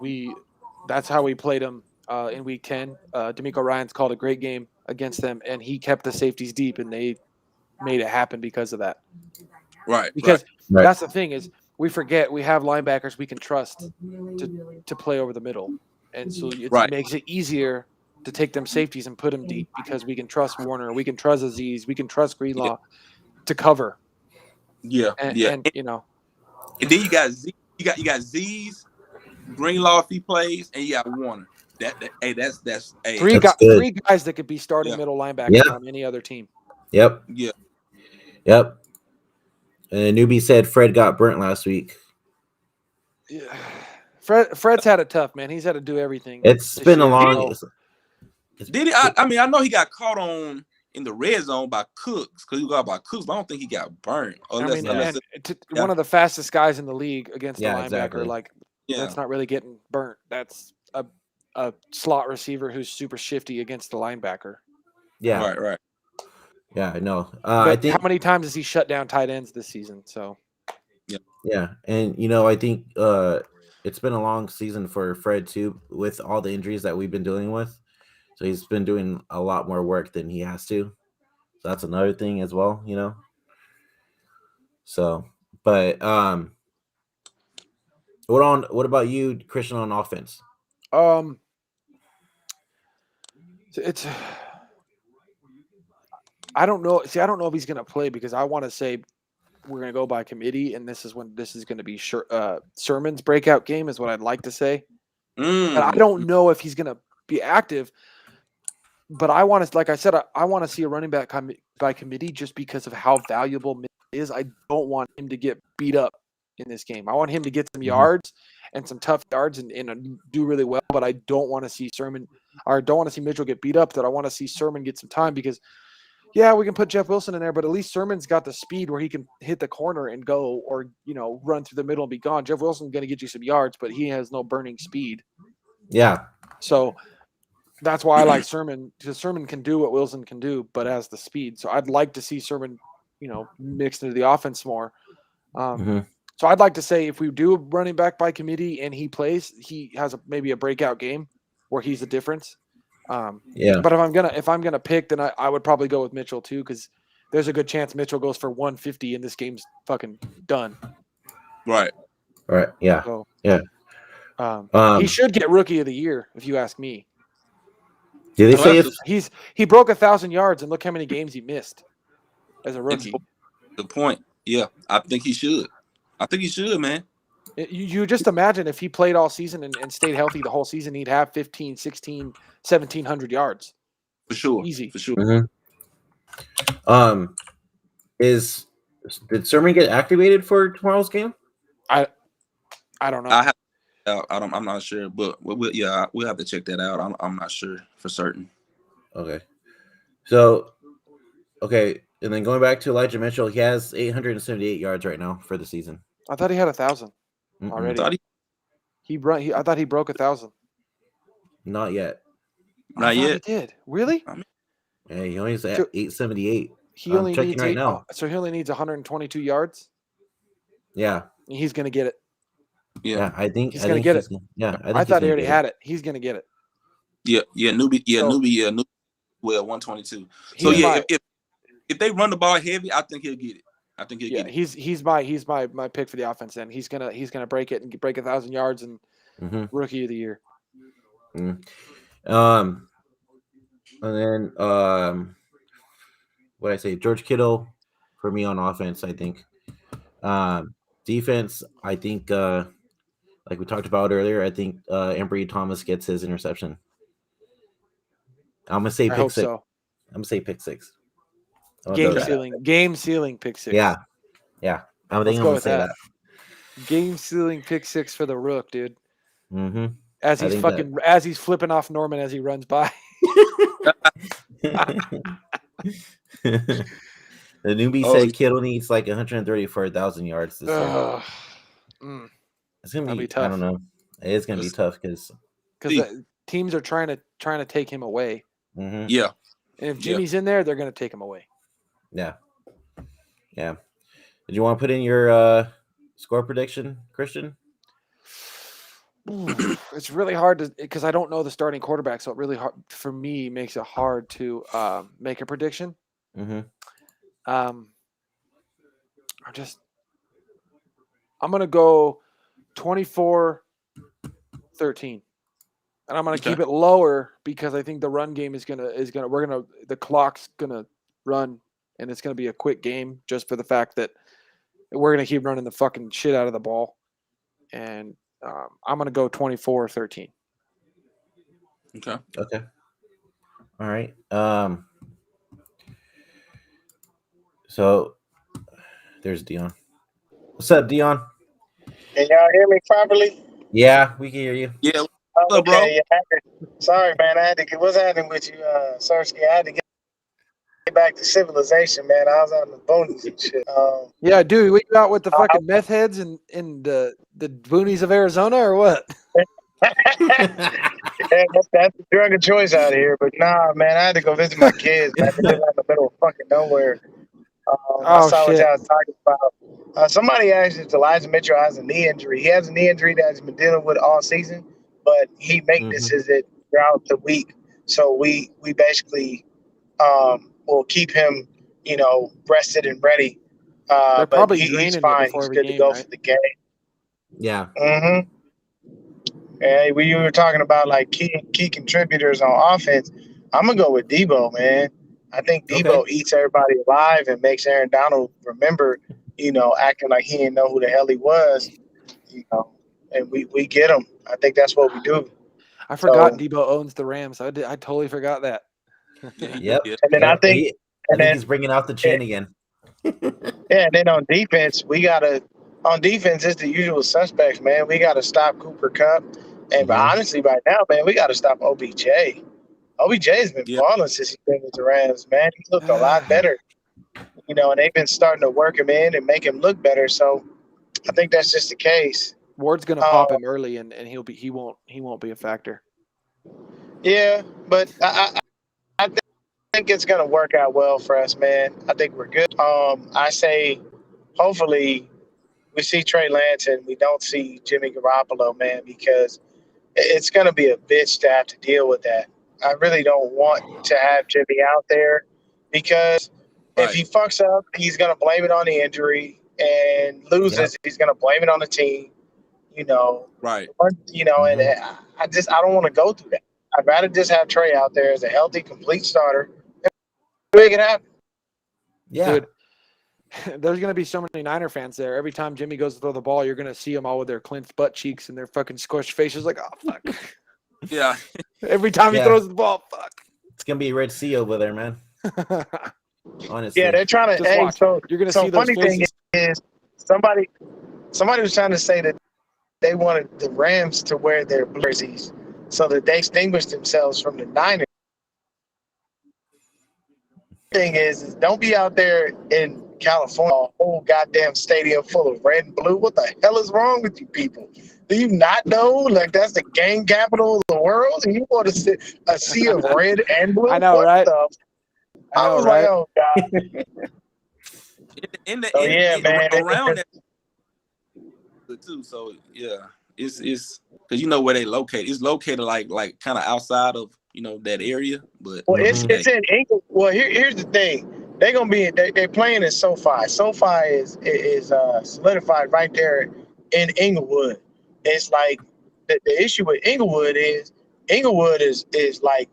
Speaker 2: that's how we played them in week 10. D'Amico Ryans called a great game against them, and he kept the safeties deep, and they made it happen because of that.
Speaker 3: Right.
Speaker 2: Because that's the thing is we forget we have linebackers we can trust to play over the middle. And so it makes it easier to take them safeties and put them deep because we can trust Warner, we can trust Aziz, we can trust Greenlaw to cover.
Speaker 3: Yeah.
Speaker 2: And you know.
Speaker 3: And then you got Z's, Greenlaw if he plays, and you got Warner. That's
Speaker 2: three guys that could be starting middle linebackers on any other team.
Speaker 1: Yep.
Speaker 3: Yeah.
Speaker 1: Yep. And a newbie said Fred got burnt last week.
Speaker 2: Yeah. Fred's had it tough, man. He's had to do everything.
Speaker 1: It's been a long.
Speaker 3: Did he? I know he got caught on in the red zone by Cooks because he got by Cooks, but I don't think he got burnt.
Speaker 2: One of the fastest guys in the league against the linebacker, exactly. That's not really getting burnt. That's a slot receiver who's super shifty against the linebacker.
Speaker 1: Yeah.
Speaker 3: Right.
Speaker 1: Yeah, I know.
Speaker 2: I think how many times has he shut down tight ends this season? So,
Speaker 1: yeah, and I think it's been a long season for Fred too, with all the injuries that we've been dealing with. So he's been doing a lot more work than he has to. So that's another thing as well, So, but what about you, Christian, on offense?
Speaker 2: It's. I don't know. See, I don't know if he's going to play because I want to say we're going to go by committee, and this is when this is going to be Sermon's breakout game is what I'd like to say. And I don't know if he's going to be active, but I want to, like I said, I want to see a running back by committee just because of how valuable Mitch is. I don't want him to get beat up in this game. I want him to get some yards and some tough yards and do really well, but I don't want to see Mitchell get beat up. That I want to see Sermon get some time because – yeah, we can put Jeff Wilson in there, but at least Sermon's got the speed where he can hit the corner and go or, run through the middle and be gone. Jeff Wilson's going to get you some yards, but he has no burning speed.
Speaker 1: Yeah.
Speaker 2: So that's why I like Sermon because Sermon can do what Wilson can do, but has the speed. So I'd like to see Sermon, mixed into the offense more. So I'd like to say if we do a running back by committee and he plays, he has maybe a breakout game where he's the difference. But if I'm gonna pick, then I would probably go with Mitchell too, because there's a good chance Mitchell goes for 150 and this game's fucking done.
Speaker 3: Right.
Speaker 1: Yeah.
Speaker 2: So,
Speaker 1: yeah.
Speaker 2: He should get Rookie of the Year if you ask me.
Speaker 1: Did they say
Speaker 2: he broke 1,000 yards and look how many games he missed as a rookie?
Speaker 3: Good point. Yeah, I think he should. Man.
Speaker 2: You just imagine if he played all season and stayed healthy the whole season, he'd have 15, 16, 1,700 yards.
Speaker 3: For sure.
Speaker 2: Easy.
Speaker 3: For sure.
Speaker 1: Did Sermon get activated for tomorrow's game?
Speaker 2: I don't know.
Speaker 3: I'm not sure, but we'll have to check that out. I'm not sure for certain.
Speaker 1: Okay. So, and then going back to Elijah Mitchell, he has 878 yards right now for the season.
Speaker 2: I thought he had 1,000 already. I thought he broke 1,000.
Speaker 1: Not yet.
Speaker 3: Not yet.
Speaker 2: He did. Really?
Speaker 1: Yeah, he only is at 878.
Speaker 2: He only
Speaker 1: checking
Speaker 2: needs
Speaker 1: right now.
Speaker 2: So he only needs 122 yards.
Speaker 1: Yeah.
Speaker 2: He's going to get it.
Speaker 3: Yeah.
Speaker 1: I think
Speaker 2: he's going to get it. I thought he already had it. He's going to get it.
Speaker 3: Newbie. Well, 122. So if they run the ball heavy, I think he'll get it. Get it.
Speaker 2: He's my pick for the offense. Then he's gonna break it and break 1,000 yards and rookie of the year.
Speaker 1: And then what I say, George Kittle for me on offense. I think defense. I think like we talked about earlier. I think Embry Thomas gets his interception. I'm gonna say pick six.
Speaker 2: So.
Speaker 1: I'm gonna say pick six.
Speaker 2: Game ceiling pick six.
Speaker 1: Yeah. I think I'm gonna say that.
Speaker 2: Game ceiling pick six for the Rook, dude.
Speaker 1: Mm-hmm.
Speaker 2: As he's flipping off Norman as he runs by.
Speaker 1: The newbie said Kittle needs like 134,000 yards this year. It's gonna be tough. I don't know. It is gonna be tough because
Speaker 2: teams are trying to take him away.
Speaker 1: Mm-hmm.
Speaker 3: Yeah.
Speaker 2: And if Jimmy's in there, they're gonna take him away.
Speaker 1: Yeah. Did you want to put in your score prediction, Christian?
Speaker 2: It's really hard because I don't know the starting quarterback, so it really hard for me makes it hard to make a prediction.
Speaker 1: Mm-hmm.
Speaker 2: I'm gonna go 24-13, and I'm gonna keep it lower because I think the run game the clock's gonna run, and it's gonna be a quick game just for the fact that we're gonna keep running the fucking shit out of the ball, and I'm gonna go 24-13.
Speaker 3: Okay.
Speaker 1: All right. So there's Deon. What's up, Deon?
Speaker 5: Can y'all hear me properly?
Speaker 1: Yeah, we can hear you.
Speaker 3: Yeah. What's up, bro?
Speaker 5: Yeah. Sorry, man. I had to get. What's happening with you, Sersky? I had to get back to civilization, man. I was out in the boonies and shit.
Speaker 2: Yeah, dude, we out with the fucking meth heads in the boonies of Arizona or what?
Speaker 5: Yeah, that's the drug of choice out here. But nah, man, I had to go visit my kids. Man. They live out in the middle of fucking nowhere. I saw what y'all was talking about. Somebody asked if Elijah Mitchell has a knee injury. He has a knee injury that he's been dealing with all season, but he maintenances it throughout the week. So we basically will keep him, rested and ready.
Speaker 2: They're probably
Speaker 5: he's fine. He's good to go for the game.
Speaker 1: Yeah.
Speaker 5: Mm-hmm. And we were talking about like key contributors on offense. I'm gonna go with Debo, man. I think Debo eats everybody alive and makes Aaron Donald remember, acting like he didn't know who the hell he was, and we get him. I think that's what we do.
Speaker 2: I forgot Debo owns the Rams. I totally forgot that.
Speaker 1: Yep.
Speaker 5: And then I think
Speaker 1: he's bringing out the chain again.
Speaker 5: Yeah, and then on defense, it's the usual suspects, man. We got to stop Cooper Kupp. And honestly, right now, man, we got to stop OBJ. OBJ has been balling since he's been with the Rams, man. He's looked a lot better, and they've been starting to work him in and make him look better. So I think that's just the case.
Speaker 2: Ward's gonna pop him early, and he won't be a factor.
Speaker 5: Yeah, but I think it's gonna work out well for us, man. I think we're good. I say, hopefully, we see Trey Lance and we don't see Jimmy Garoppolo, man, because it's going to be a bitch to have to deal with that. I really don't want to have Jimmy out there because if he fucks up, he's going to blame it on the injury, and loses, he's going to blame it on the team,
Speaker 3: Right.
Speaker 5: And I don't want to go through that. I'd rather just have Trey out there as a healthy, complete starter and make it happen.
Speaker 1: Yeah.
Speaker 2: Dude, there's going to be so many Niner fans there. Every time Jimmy goes to throw the ball, you're going to see them all with their clenched butt cheeks and their fucking squished faces like, oh, fuck.
Speaker 3: Yeah.
Speaker 2: Every time he throws the ball, fuck.
Speaker 1: It's going to be a Red Sea over there, man. Honestly.
Speaker 5: Yeah, they're trying to. Hey,
Speaker 2: you're going to see those
Speaker 5: funny
Speaker 2: faces.
Speaker 5: thing is, somebody was trying to say that they wanted the Rams to wear their jerseys so that they distinguish themselves from the Niners. Thing is don't be out there in California, a whole goddamn stadium full of red and blue. What the hell is wrong with you people? Do you not know? Like, that's the gang capital of the world, and you want to see a sea of red and blue?
Speaker 2: I know,
Speaker 5: what
Speaker 2: right? I know,
Speaker 5: was
Speaker 2: right?
Speaker 5: like, oh god.
Speaker 3: Around that too. So yeah, it's because you know where they locate. It's located like kind of outside of that area. But
Speaker 5: Well, it's in England. Well, here's the thing. They're gonna be they playing in SoFi. SoFi is solidified right there in Inglewood. It's like the issue with Inglewood is like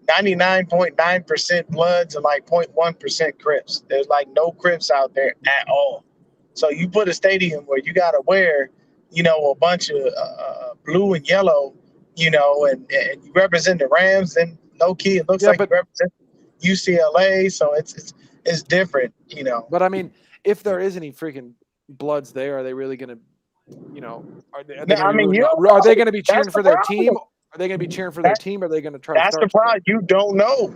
Speaker 5: 99.9% Bloods and like 0.1% Crips. There's like no Crips out there at all. So you put a stadium where you gotta wear, a bunch of blue and yellow, and you represent the Rams, and low key it looks like you represent UCLA. So it's different,
Speaker 2: But I mean, if there is any freaking Bloods there, are they really gonna, are they gonna be cheering for their team? Are they gonna be cheering for their team? Or are they gonna try to start?
Speaker 5: That's the problem. You don't know.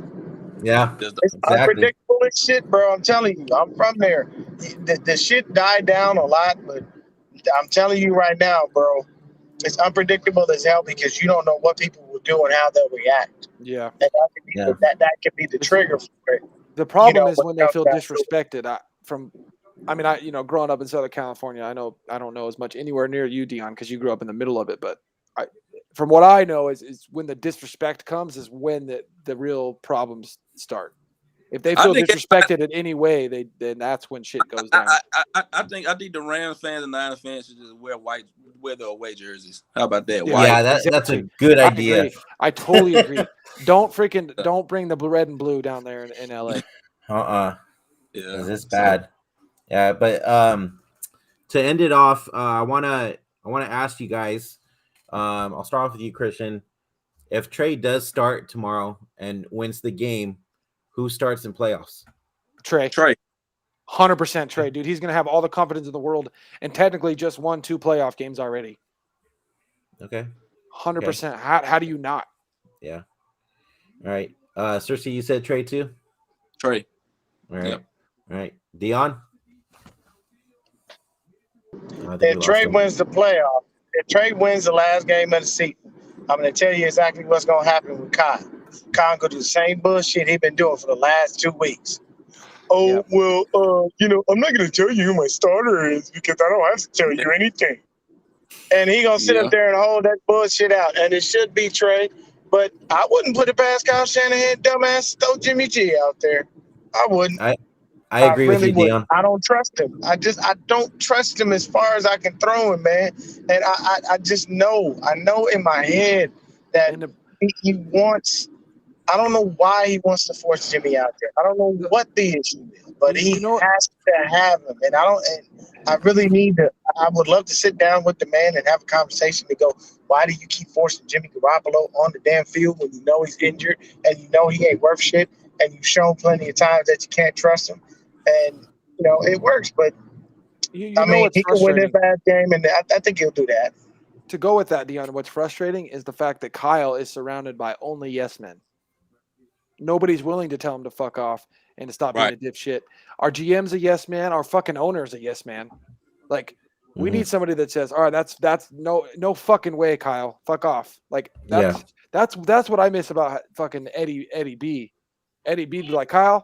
Speaker 1: Yeah,
Speaker 5: it's unpredictable as shit, bro. I'm telling you, I'm from there. The shit died down a lot, but I'm telling you right now, bro, it's unpredictable as hell because you don't know what people will do and how they'll react.
Speaker 2: Yeah,
Speaker 5: and that could be the trigger for it.
Speaker 2: The problem is when they feel disrespected. Growing up in Southern California, I don't know as much anywhere near you, Deon, because you grew up in the middle of it. But from what I know is when the disrespect comes is when the real problems start. If they feel disrespected in any way, then that's when shit goes down.
Speaker 3: I think the Rams fans and Niners fans should just wear their away jerseys. How about that?
Speaker 1: Yeah, that's a good idea.
Speaker 2: I totally agree. Don't bring the red and blue down there in LA.
Speaker 1: Yeah, it's bad. Yeah, but to end it off, I wanna ask you guys. I'll start off with you, Christian. If Trey does start tomorrow and wins the game, who starts in playoffs?
Speaker 2: Trey. 100% Trey, dude. He's going to have all the confidence in the world and technically just won 2 playoff games already.
Speaker 1: Okay.
Speaker 2: 100%. Okay. How do you not?
Speaker 1: Yeah. All right. Cersei, you said Trey too?
Speaker 3: Trey.
Speaker 1: All right. Yep. All right. Deon?
Speaker 5: If Trey wins the playoff, if Trey wins the last game of the season, I'm going to tell you exactly what's going to happen with Kyle. Kyle going to do the same bullshit he's been doing for the last 2 weeks. Oh, well, I'm not going to tell you who my starter is because I don't have to tell you anything. And he going to sit up there and hold that bullshit out. And it should be Trey. But I wouldn't put it past Kyle Shanahan, dumbass, throw Jimmy G out there. I wouldn't.
Speaker 1: I agree with you, Deon.
Speaker 5: I don't trust him. I don't trust him as far as I can throw him, man. And I just know. I know in my head that he wants. I don't know why he wants to force Jimmy out there. I don't know what the issue is, but he has to have him. And I really need to. I would love to sit down with the man and have a conversation to go, why do you keep forcing Jimmy Garoppolo on the damn field when you know he's injured and you know he ain't worth shit and you've shown plenty of times that you can't trust him. And, it works, but he can win this last game, and I think he'll do that.
Speaker 2: To go with that, Deon, what's frustrating is the fact that Kyle is surrounded by only yes men. Nobody's willing to tell him to fuck off and to stop being a dipshit. Our GM's a yes man. Our fucking owner's a yes man. Like, we need somebody that says, all right, that's no fucking way, Kyle. Fuck off. Like, that's what I miss about fucking Eddie B. Eddie B be like, Kyle,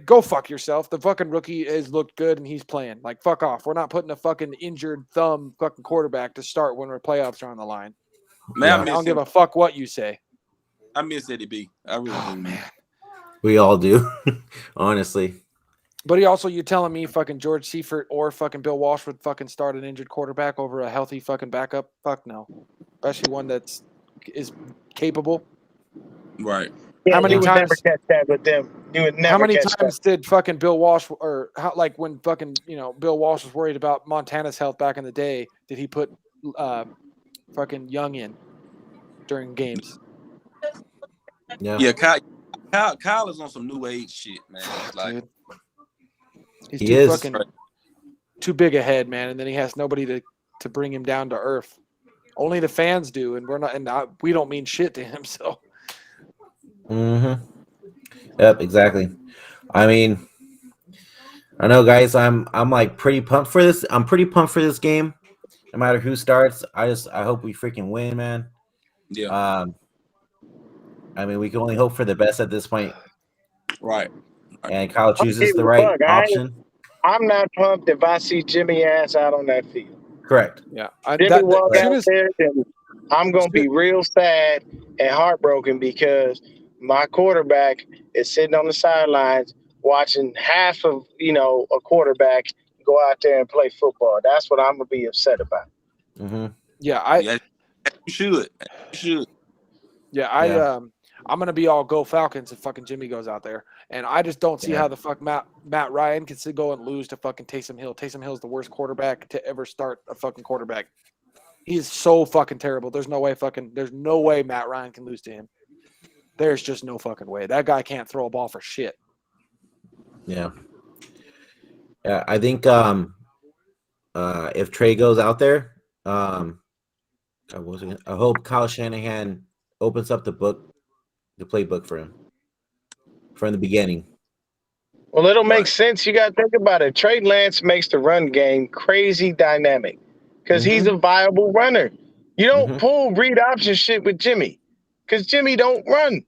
Speaker 2: go fuck yourself. The fucking rookie has looked good and he's playing. Like, fuck off. We're not putting a fucking injured thumb fucking quarterback to start when our playoffs are on the line. Man, I don't give a fuck what you say.
Speaker 3: I miss Eddie B. I really do, man.
Speaker 1: We all do, honestly.
Speaker 2: But you telling me fucking George Seifert or fucking Bill Walsh would fucking start an injured quarterback over a healthy fucking backup? Fuck no. Especially one is capable.
Speaker 3: Right.
Speaker 5: Yeah, how many times never catch that with them? You would never.
Speaker 2: How many times did fucking Bill Walsh when fucking Bill Walsh was worried about Montana's health back in the day? Did he put fucking Young in during games?
Speaker 3: Yeah. Kyle is on some new age shit, man. Like,
Speaker 2: dude. He's fucking too big a head, man, and then he has nobody to bring him down to earth. Only the fans do, and we don't mean shit to him. So.
Speaker 1: Yep, exactly. I mean, I know, guys. I'm like pretty pumped for this. I'm pretty pumped for this game. No matter who starts, I hope we freaking win, man.
Speaker 3: Yeah.
Speaker 1: I mean, we can only hope for the best at this point.
Speaker 3: Right.
Speaker 1: And Kyle
Speaker 5: I'll
Speaker 1: chooses
Speaker 5: give
Speaker 1: the
Speaker 5: you a
Speaker 1: right
Speaker 5: buck.
Speaker 1: option.
Speaker 5: I'm not pumped if I see Jimmy ass out on that field.
Speaker 1: Correct.
Speaker 2: Yeah.
Speaker 5: Jimmy walk
Speaker 2: As soon
Speaker 5: out
Speaker 2: as
Speaker 5: there, and I'm gonna be real sad and heartbroken because my quarterback is sitting on the sidelines watching half of a quarterback go out there and play football. That's what I'm gonna be upset about.
Speaker 1: Mm-hmm.
Speaker 2: yeah,
Speaker 3: you should. You should.
Speaker 2: Yeah, I'm gonna be all go Falcons if fucking Jimmy goes out there, and I just don't see how the fuck Matt Ryan can go and lose to fucking Taysom Hill. Taysom Hill's the worst quarterback to ever start a fucking quarterback. He's so fucking terrible. There's no way Matt Ryan can lose to him. There's just no fucking way. That guy can't throw a ball for shit.
Speaker 1: Yeah. Yeah, I think if Trey goes out there, I hope Kyle Shanahan opens up the playbook for him from the beginning.
Speaker 5: Well, it'll make sense. You got to think about it. Trey Lance makes the run game crazy dynamic because he's a viable runner. You don't pull read option shit with Jimmy because Jimmy don't run.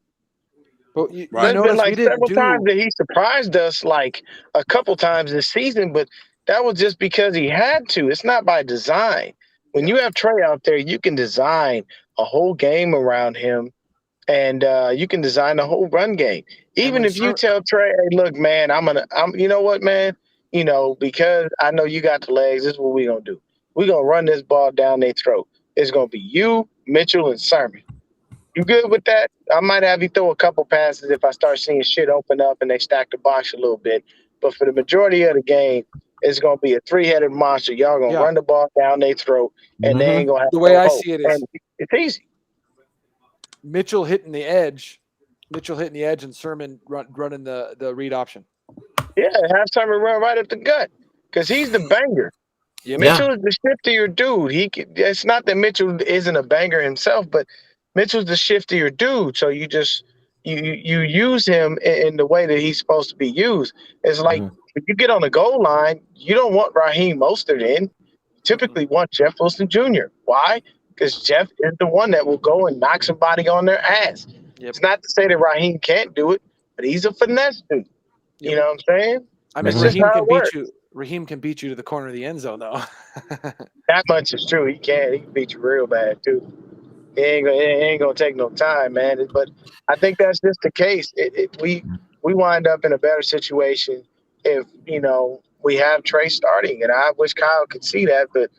Speaker 2: But you
Speaker 5: There's been
Speaker 2: notice
Speaker 5: like
Speaker 2: we didn't
Speaker 5: several times that he surprised us, like a couple times this season, but that was just because he had to. It's not by design. When you have Trey out there, you can design a whole game around him, and you can design a whole run game. Even if you tell Trey, "Hey, look, man, you know what, man, because I know you got the legs. This is what we're gonna do. We're gonna run this ball down their throat. It's gonna be you, Mitchell, and Sermon. You good with that? I might have you throw a couple passes if I start seeing shit open up and they stack the box a little bit. But for the majority of the game, it's gonna be a three-headed monster. Y'all gonna run the ball down their throat, and they ain't gonna have
Speaker 2: the way
Speaker 5: no
Speaker 2: I
Speaker 5: hope.
Speaker 2: see it is
Speaker 5: And it's easy.
Speaker 2: Mitchell hitting the edge, and Sermon running the read option.
Speaker 5: Yeah, have Sermon run right at the gut because he's the banger.
Speaker 2: Yeah.
Speaker 5: Mitchell is the shiftier dude. It's not that Mitchell isn't a banger himself, but Mitchell's the shiftier dude. So you just you use him in the way that he's supposed to be used. It's like if you get on the goal line, you don't want Raheem Mostert in. You typically want Jeff Wilson Jr. Why? Because Jeff is the one that will go and knock somebody on their ass.
Speaker 2: Yep.
Speaker 5: It's not to say that Raheem can't do it, but he's a finesse dude. Yep. You know what I'm saying?
Speaker 2: I mean, Raheem can beat you. Raheem can beat you to the corner of the end zone, though.
Speaker 5: That much is true. He can. He can beat you real bad too. It ain't gonna take no time, man. But I think that's just the case. We wind up in a better situation if we have Trey starting, and I wish Kyle could see that, but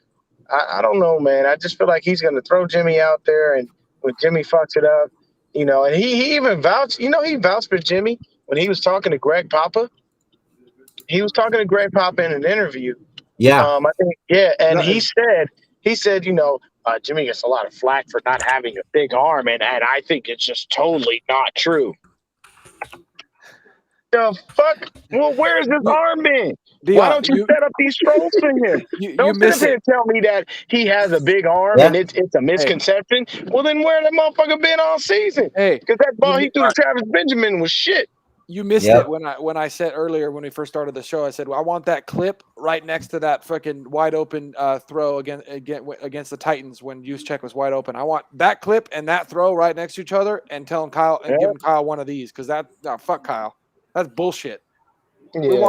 Speaker 5: I don't know, man. I just feel like he's gonna throw Jimmy out there, and when Jimmy fucks it up, and he even vouched. He vouched for Jimmy when he was talking to Greg Papa. He was talking to Greg Papa in an interview.
Speaker 1: Yeah.
Speaker 5: I think, and he said, Jimmy gets a lot of flack for not having a big arm, and I think it's just totally not true. The fuck? Well, where's his arm been?
Speaker 2: Deon,
Speaker 5: why don't you set up these throws for him? Don't sit here and tell me that he has a big arm and it's a misconception. Hey. Well, then where that motherfucker been all season?
Speaker 2: Hey,
Speaker 5: because that ball he threw to Travis Benjamin was shit.
Speaker 2: You missed it when I said earlier when we first started the show. I said, well, I want that clip right next to that fucking wide open throw against the Titans when Juszczyk was wide open. I want that clip and that throw right next to each other and giving Kyle one of these because fuck Kyle. That's bullshit. Yeah. We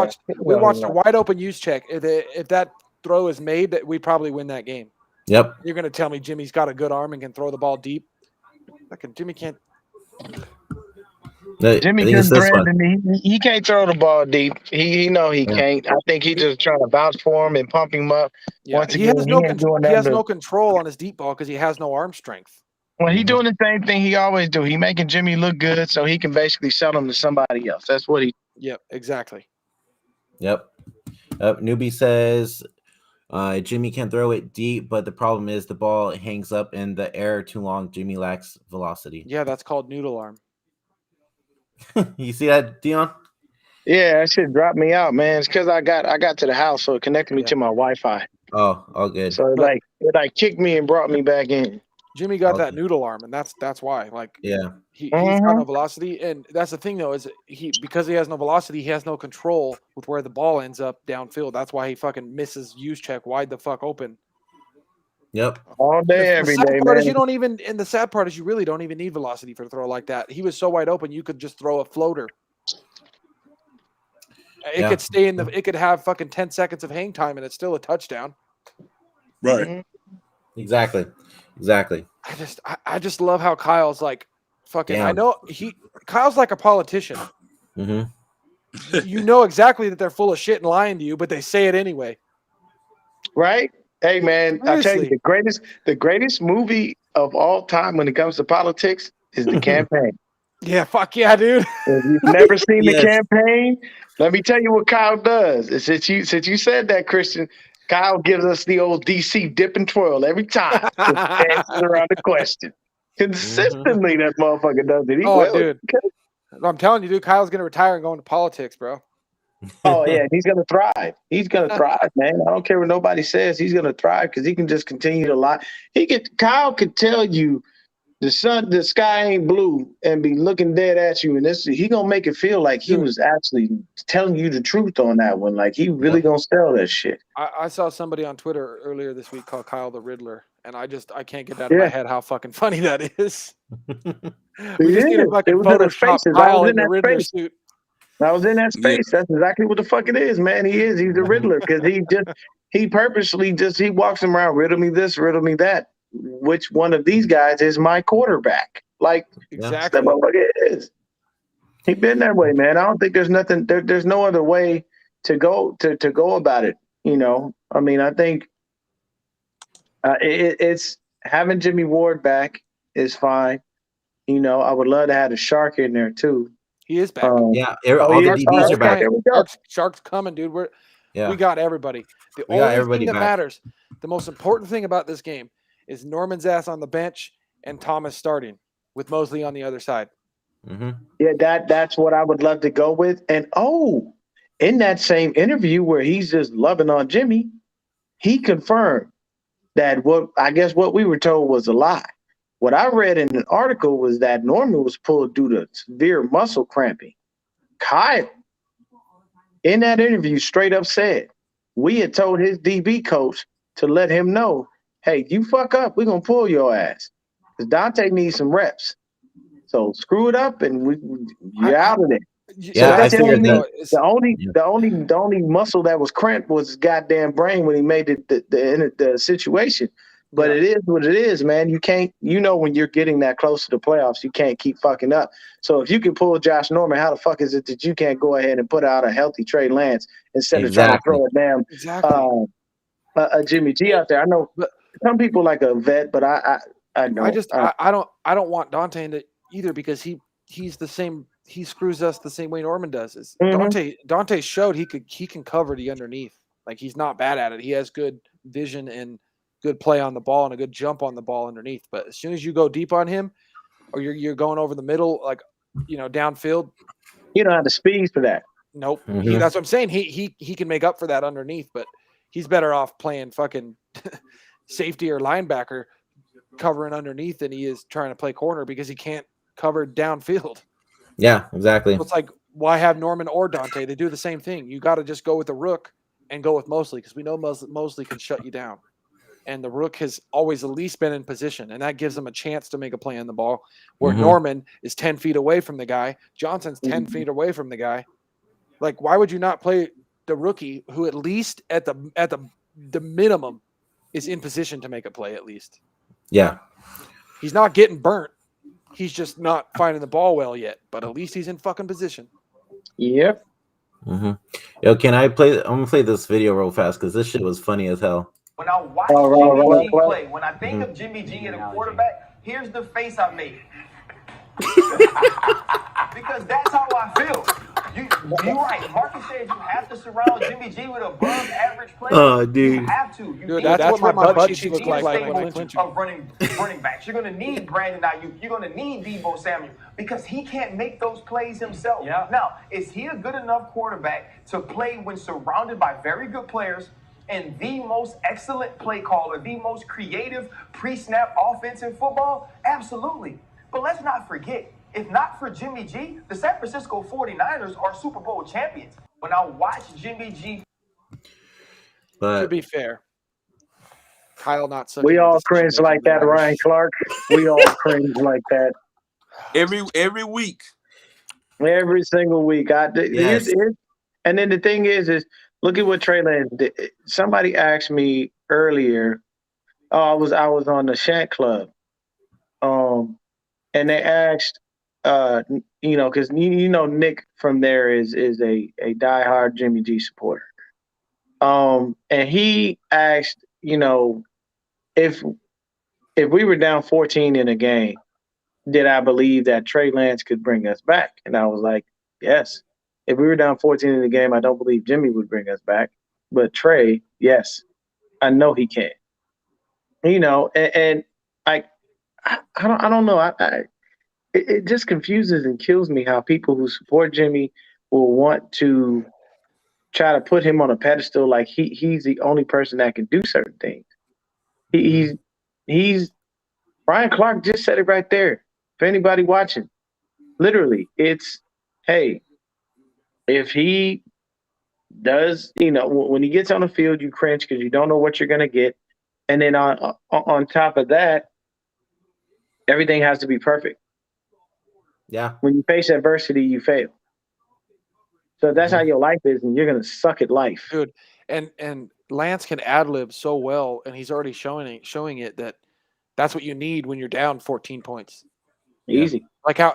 Speaker 2: watched a wide open Juszczyk. If that throw is made, that we probably win that game.
Speaker 1: Yep.
Speaker 2: You're gonna tell me Jimmy's got a good arm and can throw the ball deep? Jimmy can't.
Speaker 5: Jimmy couldn't thread he can't throw the ball deep. He can't. I think he's just trying to vouch for him and pump him up.
Speaker 2: Yeah,
Speaker 5: Once again,
Speaker 2: he has no control on his deep ball because he has no arm strength.
Speaker 5: Well, he's doing the same thing he always do. He making Jimmy look good so he can basically sell him to somebody else. That's what he.
Speaker 2: Yep, exactly.
Speaker 1: Yep. Newbie says Jimmy can throw it deep, but the problem is the ball hangs up in the air too long. Jimmy lacks velocity.
Speaker 2: Yeah, that's called noodle arm.
Speaker 1: You see that, Deon?
Speaker 5: Yeah, that shit dropped me out, man. It's because I got to the house, so it connected me to my Wi-Fi.
Speaker 1: Oh, all good.
Speaker 5: So it kicked me and brought me back in.
Speaker 2: Jimmy got that noodle arm, and that's why. He's got no velocity, and that's the thing though is because he has no velocity, he has no control with where the ball ends up downfield. That's why he fucking misses Juszczyk wide the fuck open.
Speaker 1: Yep.
Speaker 5: All day, every day, man.
Speaker 2: The sad part is you really don't even need velocity for a throw like that. He was so wide open, you could just throw a floater. It could stay in it could have fucking 10 seconds of hang time and it's still a touchdown.
Speaker 3: Right.
Speaker 1: Exactly.
Speaker 2: I just love how Kyle's like fucking.
Speaker 1: Damn.
Speaker 2: I know Kyle's like a politician.
Speaker 1: Mm-hmm.
Speaker 2: You know exactly that they're full of shit and lying to you, but they say it anyway.
Speaker 5: Right? Hey man, I'll tell you the greatest movie of all time when it comes to politics is The Campaign.
Speaker 2: Yeah, fuck yeah, dude.
Speaker 5: If you've never seen The Campaign, let me tell you what Kyle does. Since you said that, Christian, Kyle gives us the old DC dip and twirl every time. Just dances around the question. Consistently, that motherfucker does it.
Speaker 2: Dude. I'm telling you, dude, Kyle's gonna retire and go into politics, bro.
Speaker 5: Oh yeah, he's gonna thrive. He's gonna thrive, man. I don't care what nobody says. He's gonna thrive because he can just continue to lie. Kyle could tell you the sky ain't blue and be looking dead at you, and he gonna make it feel like he was actually telling you the truth on that one. Like he really gonna sell that shit.
Speaker 2: I saw somebody on Twitter earlier this week called Kyle the Riddler, and I can't get out of my head how fucking funny that is. We just need a fucking Photoshop Kyle in the Riddler suit.
Speaker 5: I was in that space. That's exactly what the fuck it is, man. He's the Riddler because he purposely he walks around, riddle me this, riddle me that. Which one of these guys is my quarterback? Like
Speaker 2: exactly
Speaker 5: what it is. He been that way, man. I don't think there's nothing. There's no other way to go about it. You know, I mean, I think it's having Jimmy Ward back is fine. You know, I would love to have a Shark in there too.
Speaker 2: He is back.
Speaker 1: All the DBs are back.
Speaker 2: Shark's coming, dude. We got everybody. The only thing that matters, the most important thing about this game is Norman's ass on the bench and Thomas starting with Mosley on the other side.
Speaker 1: Mm-hmm.
Speaker 5: Yeah, that's what I would love to go with. And in that same interview where he's just loving on Jimmy, he confirmed that what we were told was a lie. What I read in an article was that Norman was pulled due to severe muscle cramping. Kyle, in that interview, straight up said, we had told his DB coach to let him know, hey, you fuck up, we're going to pull your ass. Because Dante needs some reps. So screw it up and you're out of there.
Speaker 1: Yeah,
Speaker 5: so the only muscle that was cramped was his goddamn brain when he made the situation. But it is what it is, man. You can't, when you're getting that close to the playoffs, you can't keep fucking up. So if you can pull Josh Norman, how the fuck is it that you can't go ahead and put out a healthy Trey Lance instead of trying to throw a damn a Jimmy G out there? I know some people like a vet, but I know.
Speaker 2: I don't want Dante in it either because he's the same. He screws us the same way Norman does. Dante showed he can cover the underneath. Like he's not bad at it. He has good vision and good play on the ball and a good jump on the ball underneath. But as soon as you go deep on him, or you're going over the middle, like downfield,
Speaker 5: you don't have the speed for that.
Speaker 2: Nope. Mm-hmm. That's what I'm saying. He can make up for that underneath, but he's better off playing fucking safety or linebacker covering underneath than he is trying to play corner because he can't cover downfield.
Speaker 1: Yeah, exactly.
Speaker 2: So it's like, why have Norman or Dante? They do the same thing. You got to just go with the Rook and go with Mosley because we know Mosley can shut you down. And the Rook has always at least been in position, and that gives him a chance to make a play on the ball. Where Norman is 10 feet away from the guy, Johnson's 10 feet away from the guy. Like, why would you not play the rookie who at least at the minimum is in position to make a play at least?
Speaker 1: Yeah,
Speaker 2: he's not getting burnt. He's just not finding the ball well yet, but at least he's in fucking position.
Speaker 5: Yep.
Speaker 1: Mm-hmm. Yo, can I play? I'm gonna play this video real fast because this shit was funny as hell.
Speaker 7: When I watch Jimmy G play, when I think of Jimmy G and a quarterback, here's the face I make. Because that's how I feel. You're right. Marcus said you have to surround Jimmy G with above average players.
Speaker 1: Oh, dude.
Speaker 7: You have to.
Speaker 2: Dude, that's what my butt cheeks look like when I clinch
Speaker 7: of running backs. You're going to need Brandon Ayuk. You're going to need Deebo Samuel because he can't make those plays himself. Yeah. Now, is he a good enough quarterback to play when surrounded by very good players and the most excellent play caller, the most creative pre-snap offense in football? Absolutely. But let's not forget, if not for Jimmy G, the San Francisco 49ers are Super Bowl champions. When I watch Jimmy G.
Speaker 1: But
Speaker 2: to be fair, Kyle not sucking.
Speaker 5: We all cringe like that, Ryan Clark. We all cringe like that.
Speaker 3: Every week.
Speaker 5: Every single week. And then the thing is look at what Trey Lance did. Somebody asked me earlier. Oh, I was on the Shank Club, and they asked, because Nick from there is a diehard Jimmy G supporter. And he asked, if we were down 14 in a game, did I believe that Trey Lance could bring us back? And I was like, yes. If we were down 14 in the game, I don't believe Jimmy would bring us back. But Trey, yes, I know he can. And I don't know. It just confuses and kills me how people who support Jimmy will want to try to put him on a pedestal like he's the only person that can do certain things. He's Brian Clark just said it right there. For anybody watching, literally, it's, hey, if he does, when he gets on the field, you cringe because you don't know what you're going to get. And then on top of that, everything has to be perfect.
Speaker 1: Yeah.
Speaker 5: When you face adversity, you fail. So that's how your life is, and you're going to suck at life.
Speaker 2: Dude, and Lance can ad-lib so well, and he's already showing it that that's what you need when you're down 14 points.
Speaker 5: Easy.
Speaker 2: Like how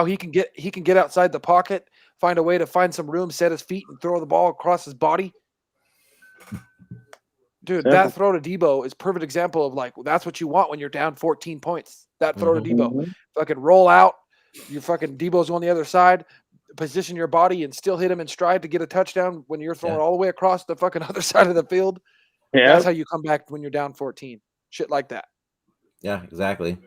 Speaker 2: he can get outside the pocket, find a way to find some room, set his feet, and throw the ball across his body. Dude, that throw to Debo is a perfect example of like that's what you want when you're down 14 points. That throw to Debo. Fucking roll out. Your fucking Debo's on the other side. Position your body and still hit him in stride to get a touchdown when you're throwing all the way across the fucking other side of the field. Yeah. That's how you come back when you're down 14. Shit like that.
Speaker 1: Yeah, exactly.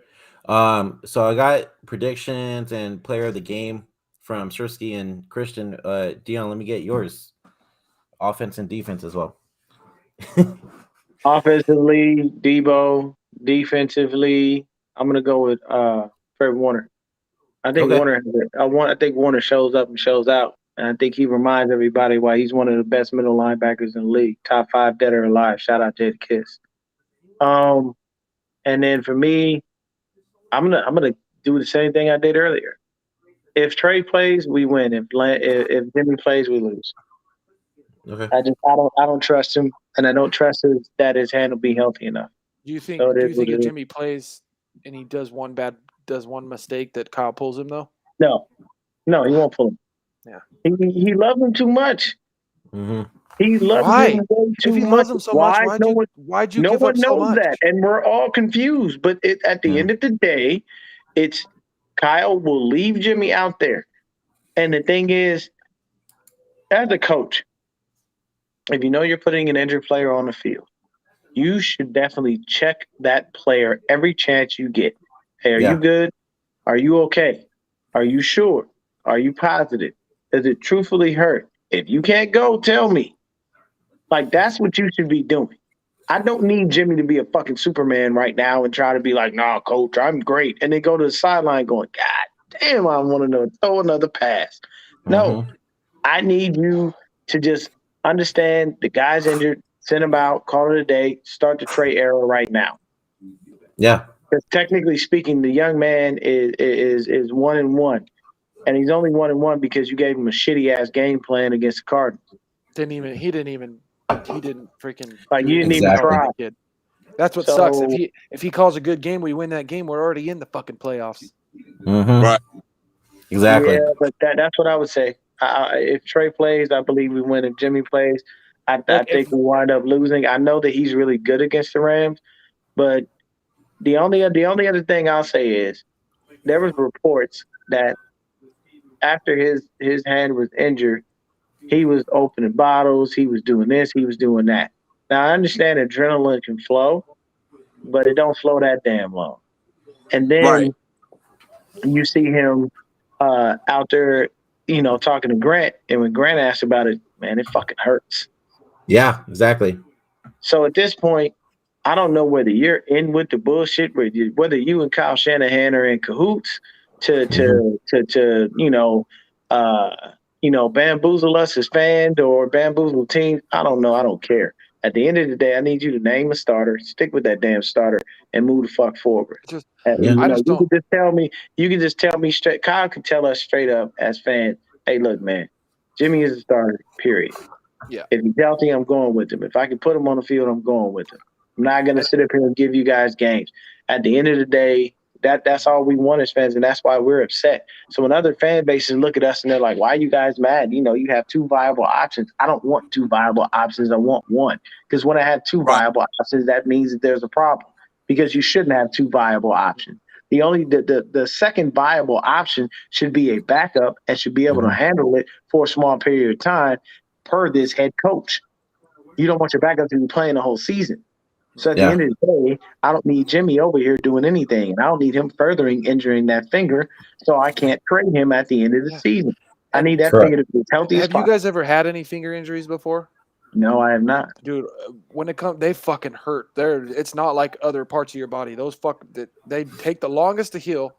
Speaker 1: So I got predictions and player of the game from Shursky and Christian. Deon, let me get yours. Offense and defense as well.
Speaker 5: Offensively, Debo. Defensively, I'm gonna go with Fred Warner. I think Warner shows up and shows out, and I think he reminds everybody why he's one of the best middle linebackers in the league. Top 5 dead or alive. Shout out to the Kiss. And then for me, I'm gonna do the same thing I did earlier. If Trey plays, we win. If Jimmy plays, we lose.
Speaker 1: Okay.
Speaker 5: I don't trust him, and I don't trust that his hand will be healthy enough.
Speaker 2: Do you think if Jimmy plays and he does one mistake that Kyle pulls him though?
Speaker 5: No, he won't pull him.
Speaker 2: Yeah,
Speaker 5: he loves him too much.
Speaker 1: Mm-hmm.
Speaker 5: He loves him way too
Speaker 2: if he
Speaker 5: much.
Speaker 2: loves him so much, why'd you give up so much?
Speaker 5: That, and we're all confused. But at the end of the day, it's Kyle will leave Jimmy out there. And the thing is, as a coach, if you know you're putting an injured player on the field, you should definitely check that player every chance you get. Hey, are you good? Are you okay? Are you sure? Are you positive? Does it truthfully hurt? If you can't go, tell me. Like, that's what you should be doing. I don't need Jimmy to be a fucking Superman right now and try to be like, nah, coach, I'm great. And then go to the sideline going, God damn, I want to throw another pass. No, I need you to just understand the guy's injured, send him out, call it a day, start the Trey era right now.
Speaker 1: Yeah.
Speaker 5: Because technically speaking, the young man is 1-1. And he's only 1-1 because you gave him a shitty ass game plan against the Cardinals.
Speaker 2: He didn't freaking
Speaker 5: like you didn't even try.
Speaker 2: That's what sucks. If he calls a good game, we win that game. We're already in the fucking playoffs.
Speaker 3: Right.
Speaker 1: Exactly.
Speaker 5: Yeah, but that's what I would say. If Trey plays, I believe we win. If Jimmy plays, I think we wind up losing. I know that he's really good against the Rams, but the only other thing I'll say is there was reports that after his hand was injured, he was opening bottles, he was doing this, he was doing that. Now, I understand adrenaline can flow, but it don't flow that damn long. And then you see him out there, talking to Grant, and when Grant asked about it, man, it fucking hurts.
Speaker 1: Yeah, exactly.
Speaker 5: So at this point, I don't know whether you're in with the bullshit, whether you and Kyle Shanahan are in cahoots to bamboozle us as fans or bamboozle teams. I don't know. I don't care. At the end of the day, I need you to name a starter, stick with that damn starter, and move the fuck forward. You can just tell me straight. Kyle can tell us straight up as fans, hey, look, man, Jimmy is a starter, period.
Speaker 2: Yeah.
Speaker 5: If he's healthy, I'm going with him. If I can put him on the field, I'm going with him. I'm not going to sit up here and give you guys games. At the end of the day, that's all we want as fans, and that's why we're upset. So when other fan bases look at us and they're like, why are you guys mad? You know, you have two viable options. I don't want two viable options. I want one. Because when I have two viable options, that means that there's a problem. Because you shouldn't have two viable options. The second viable option should be a backup and should be able to handle it for a small period of time per this head coach. You don't want your backup to be playing the whole season. So at the end of the day, I don't need Jimmy over here doing anything. And I don't need him furthering injuring that finger, so I can't trade him at the end of the season. I need that finger to be as healthy as possible.
Speaker 2: Have you guys ever had any finger injuries before?
Speaker 5: No, I have not.
Speaker 2: Dude, when it comes, they fucking hurt. It's not like other parts of your body. They take the longest to heal.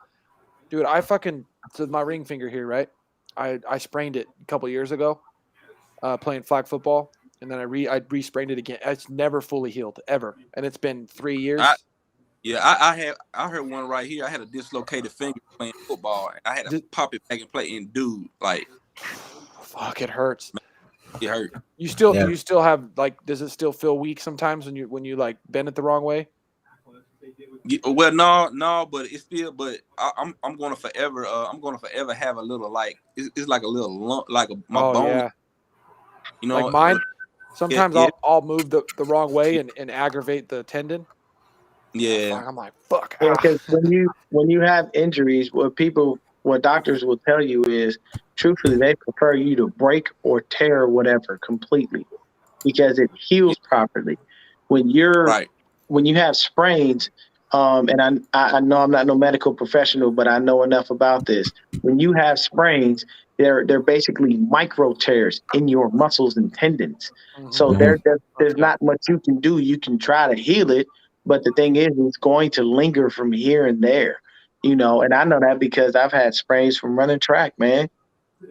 Speaker 2: Dude, so my ring finger here, right? I sprained it a couple years ago, playing flag football. And then I re-sprained it again. It's never fully healed ever, and it's been 3 years.
Speaker 3: I heard one right here. I had a dislocated finger playing football, and I had to pop it back and play. And dude, like,
Speaker 2: fuck, it hurts.
Speaker 3: It hurt.
Speaker 2: Do you still have like? Does it still feel weak sometimes when you like bend it the wrong way?
Speaker 3: Well, no, but it's still. But I'm going to forever. I'm going to forever have a little like it's like a little lump, like my bone.
Speaker 2: Yeah.
Speaker 3: You know,
Speaker 2: like mine. Sometimes I'll move the wrong way and aggravate the tendon.
Speaker 3: Yeah.
Speaker 2: I'm like, fuck.
Speaker 5: Yeah, because when you have injuries, what doctors will tell you is, truthfully, they prefer you to break or tear whatever completely because it heals properly. When you have sprains, and I know I'm not no medical professional, but I know enough about this. When you have sprains, they're basically micro tears in your muscles and tendons. So there's not much you can do. You can try to heal it, but the thing is, it's going to linger from here and there, you know. And I know that because I've had sprains from running track, man.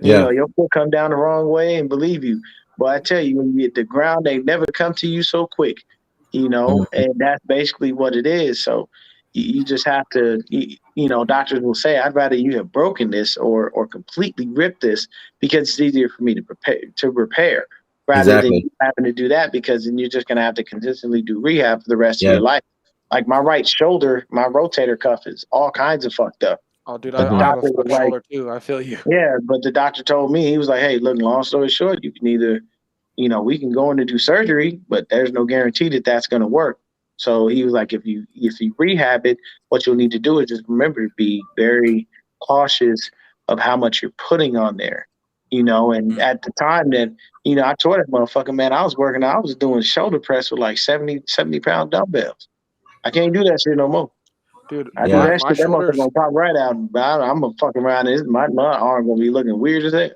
Speaker 5: You know, your foot come down the wrong way, and believe you, but I tell you, when you hit the ground, they never come to you so quick, you know. And that's basically what it is. So you just have to, you know, doctors will say, I'd rather you have broken this or completely ripped this because it's easier for me to repair rather than you having to do that, because then you're just going to have to consistently do rehab for the rest of your life. Like my right shoulder, my rotator cuff is all kinds of fucked up.
Speaker 2: Oh, dude, I have a fucked shoulder too. I feel you.
Speaker 5: Yeah, but the doctor told me, he was like, hey, look, long story short, you can either, you know, we can go in and do surgery, but there's no guarantee that that's going to work. So he was like, if you rehab it, what you'll need to do is just remember to be very cautious of how much you're putting on there, you know. And at the time that, you know, I tore that motherfucker, man, I was doing shoulder press with like 70-pound dumbbells. I can't do that shit no more.
Speaker 2: Dude,
Speaker 5: I do that shit, that motherfucker gonna pop right out. I'm gonna fuck around. My arm gonna be looking weird as hell.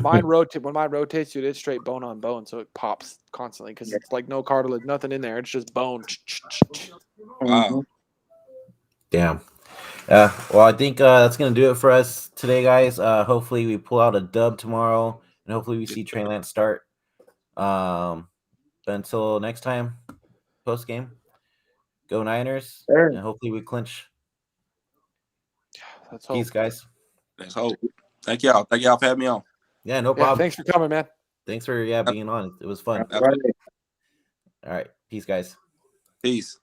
Speaker 2: Mine rotates. When mine rotates, dude, it's straight bone on bone, so it pops constantly because it's like no cartilage, nothing in there. It's just bone.
Speaker 3: Wow.
Speaker 1: Damn. Well, I think that's gonna do it for us today, guys. Hopefully we pull out a dub tomorrow, and hopefully we see Trey Lance start. But until next time, post game, go Niners, and hopefully we clinch.
Speaker 2: Let's hope.
Speaker 1: Peace, guys.
Speaker 3: Let's hope. Thank y'all. Thank y'all for having me on.
Speaker 1: Yeah, no problem.
Speaker 2: Thanks for coming, man.
Speaker 1: Thanks for being on. It was fun.
Speaker 5: All right.
Speaker 1: All right. Peace, guys.
Speaker 3: Peace.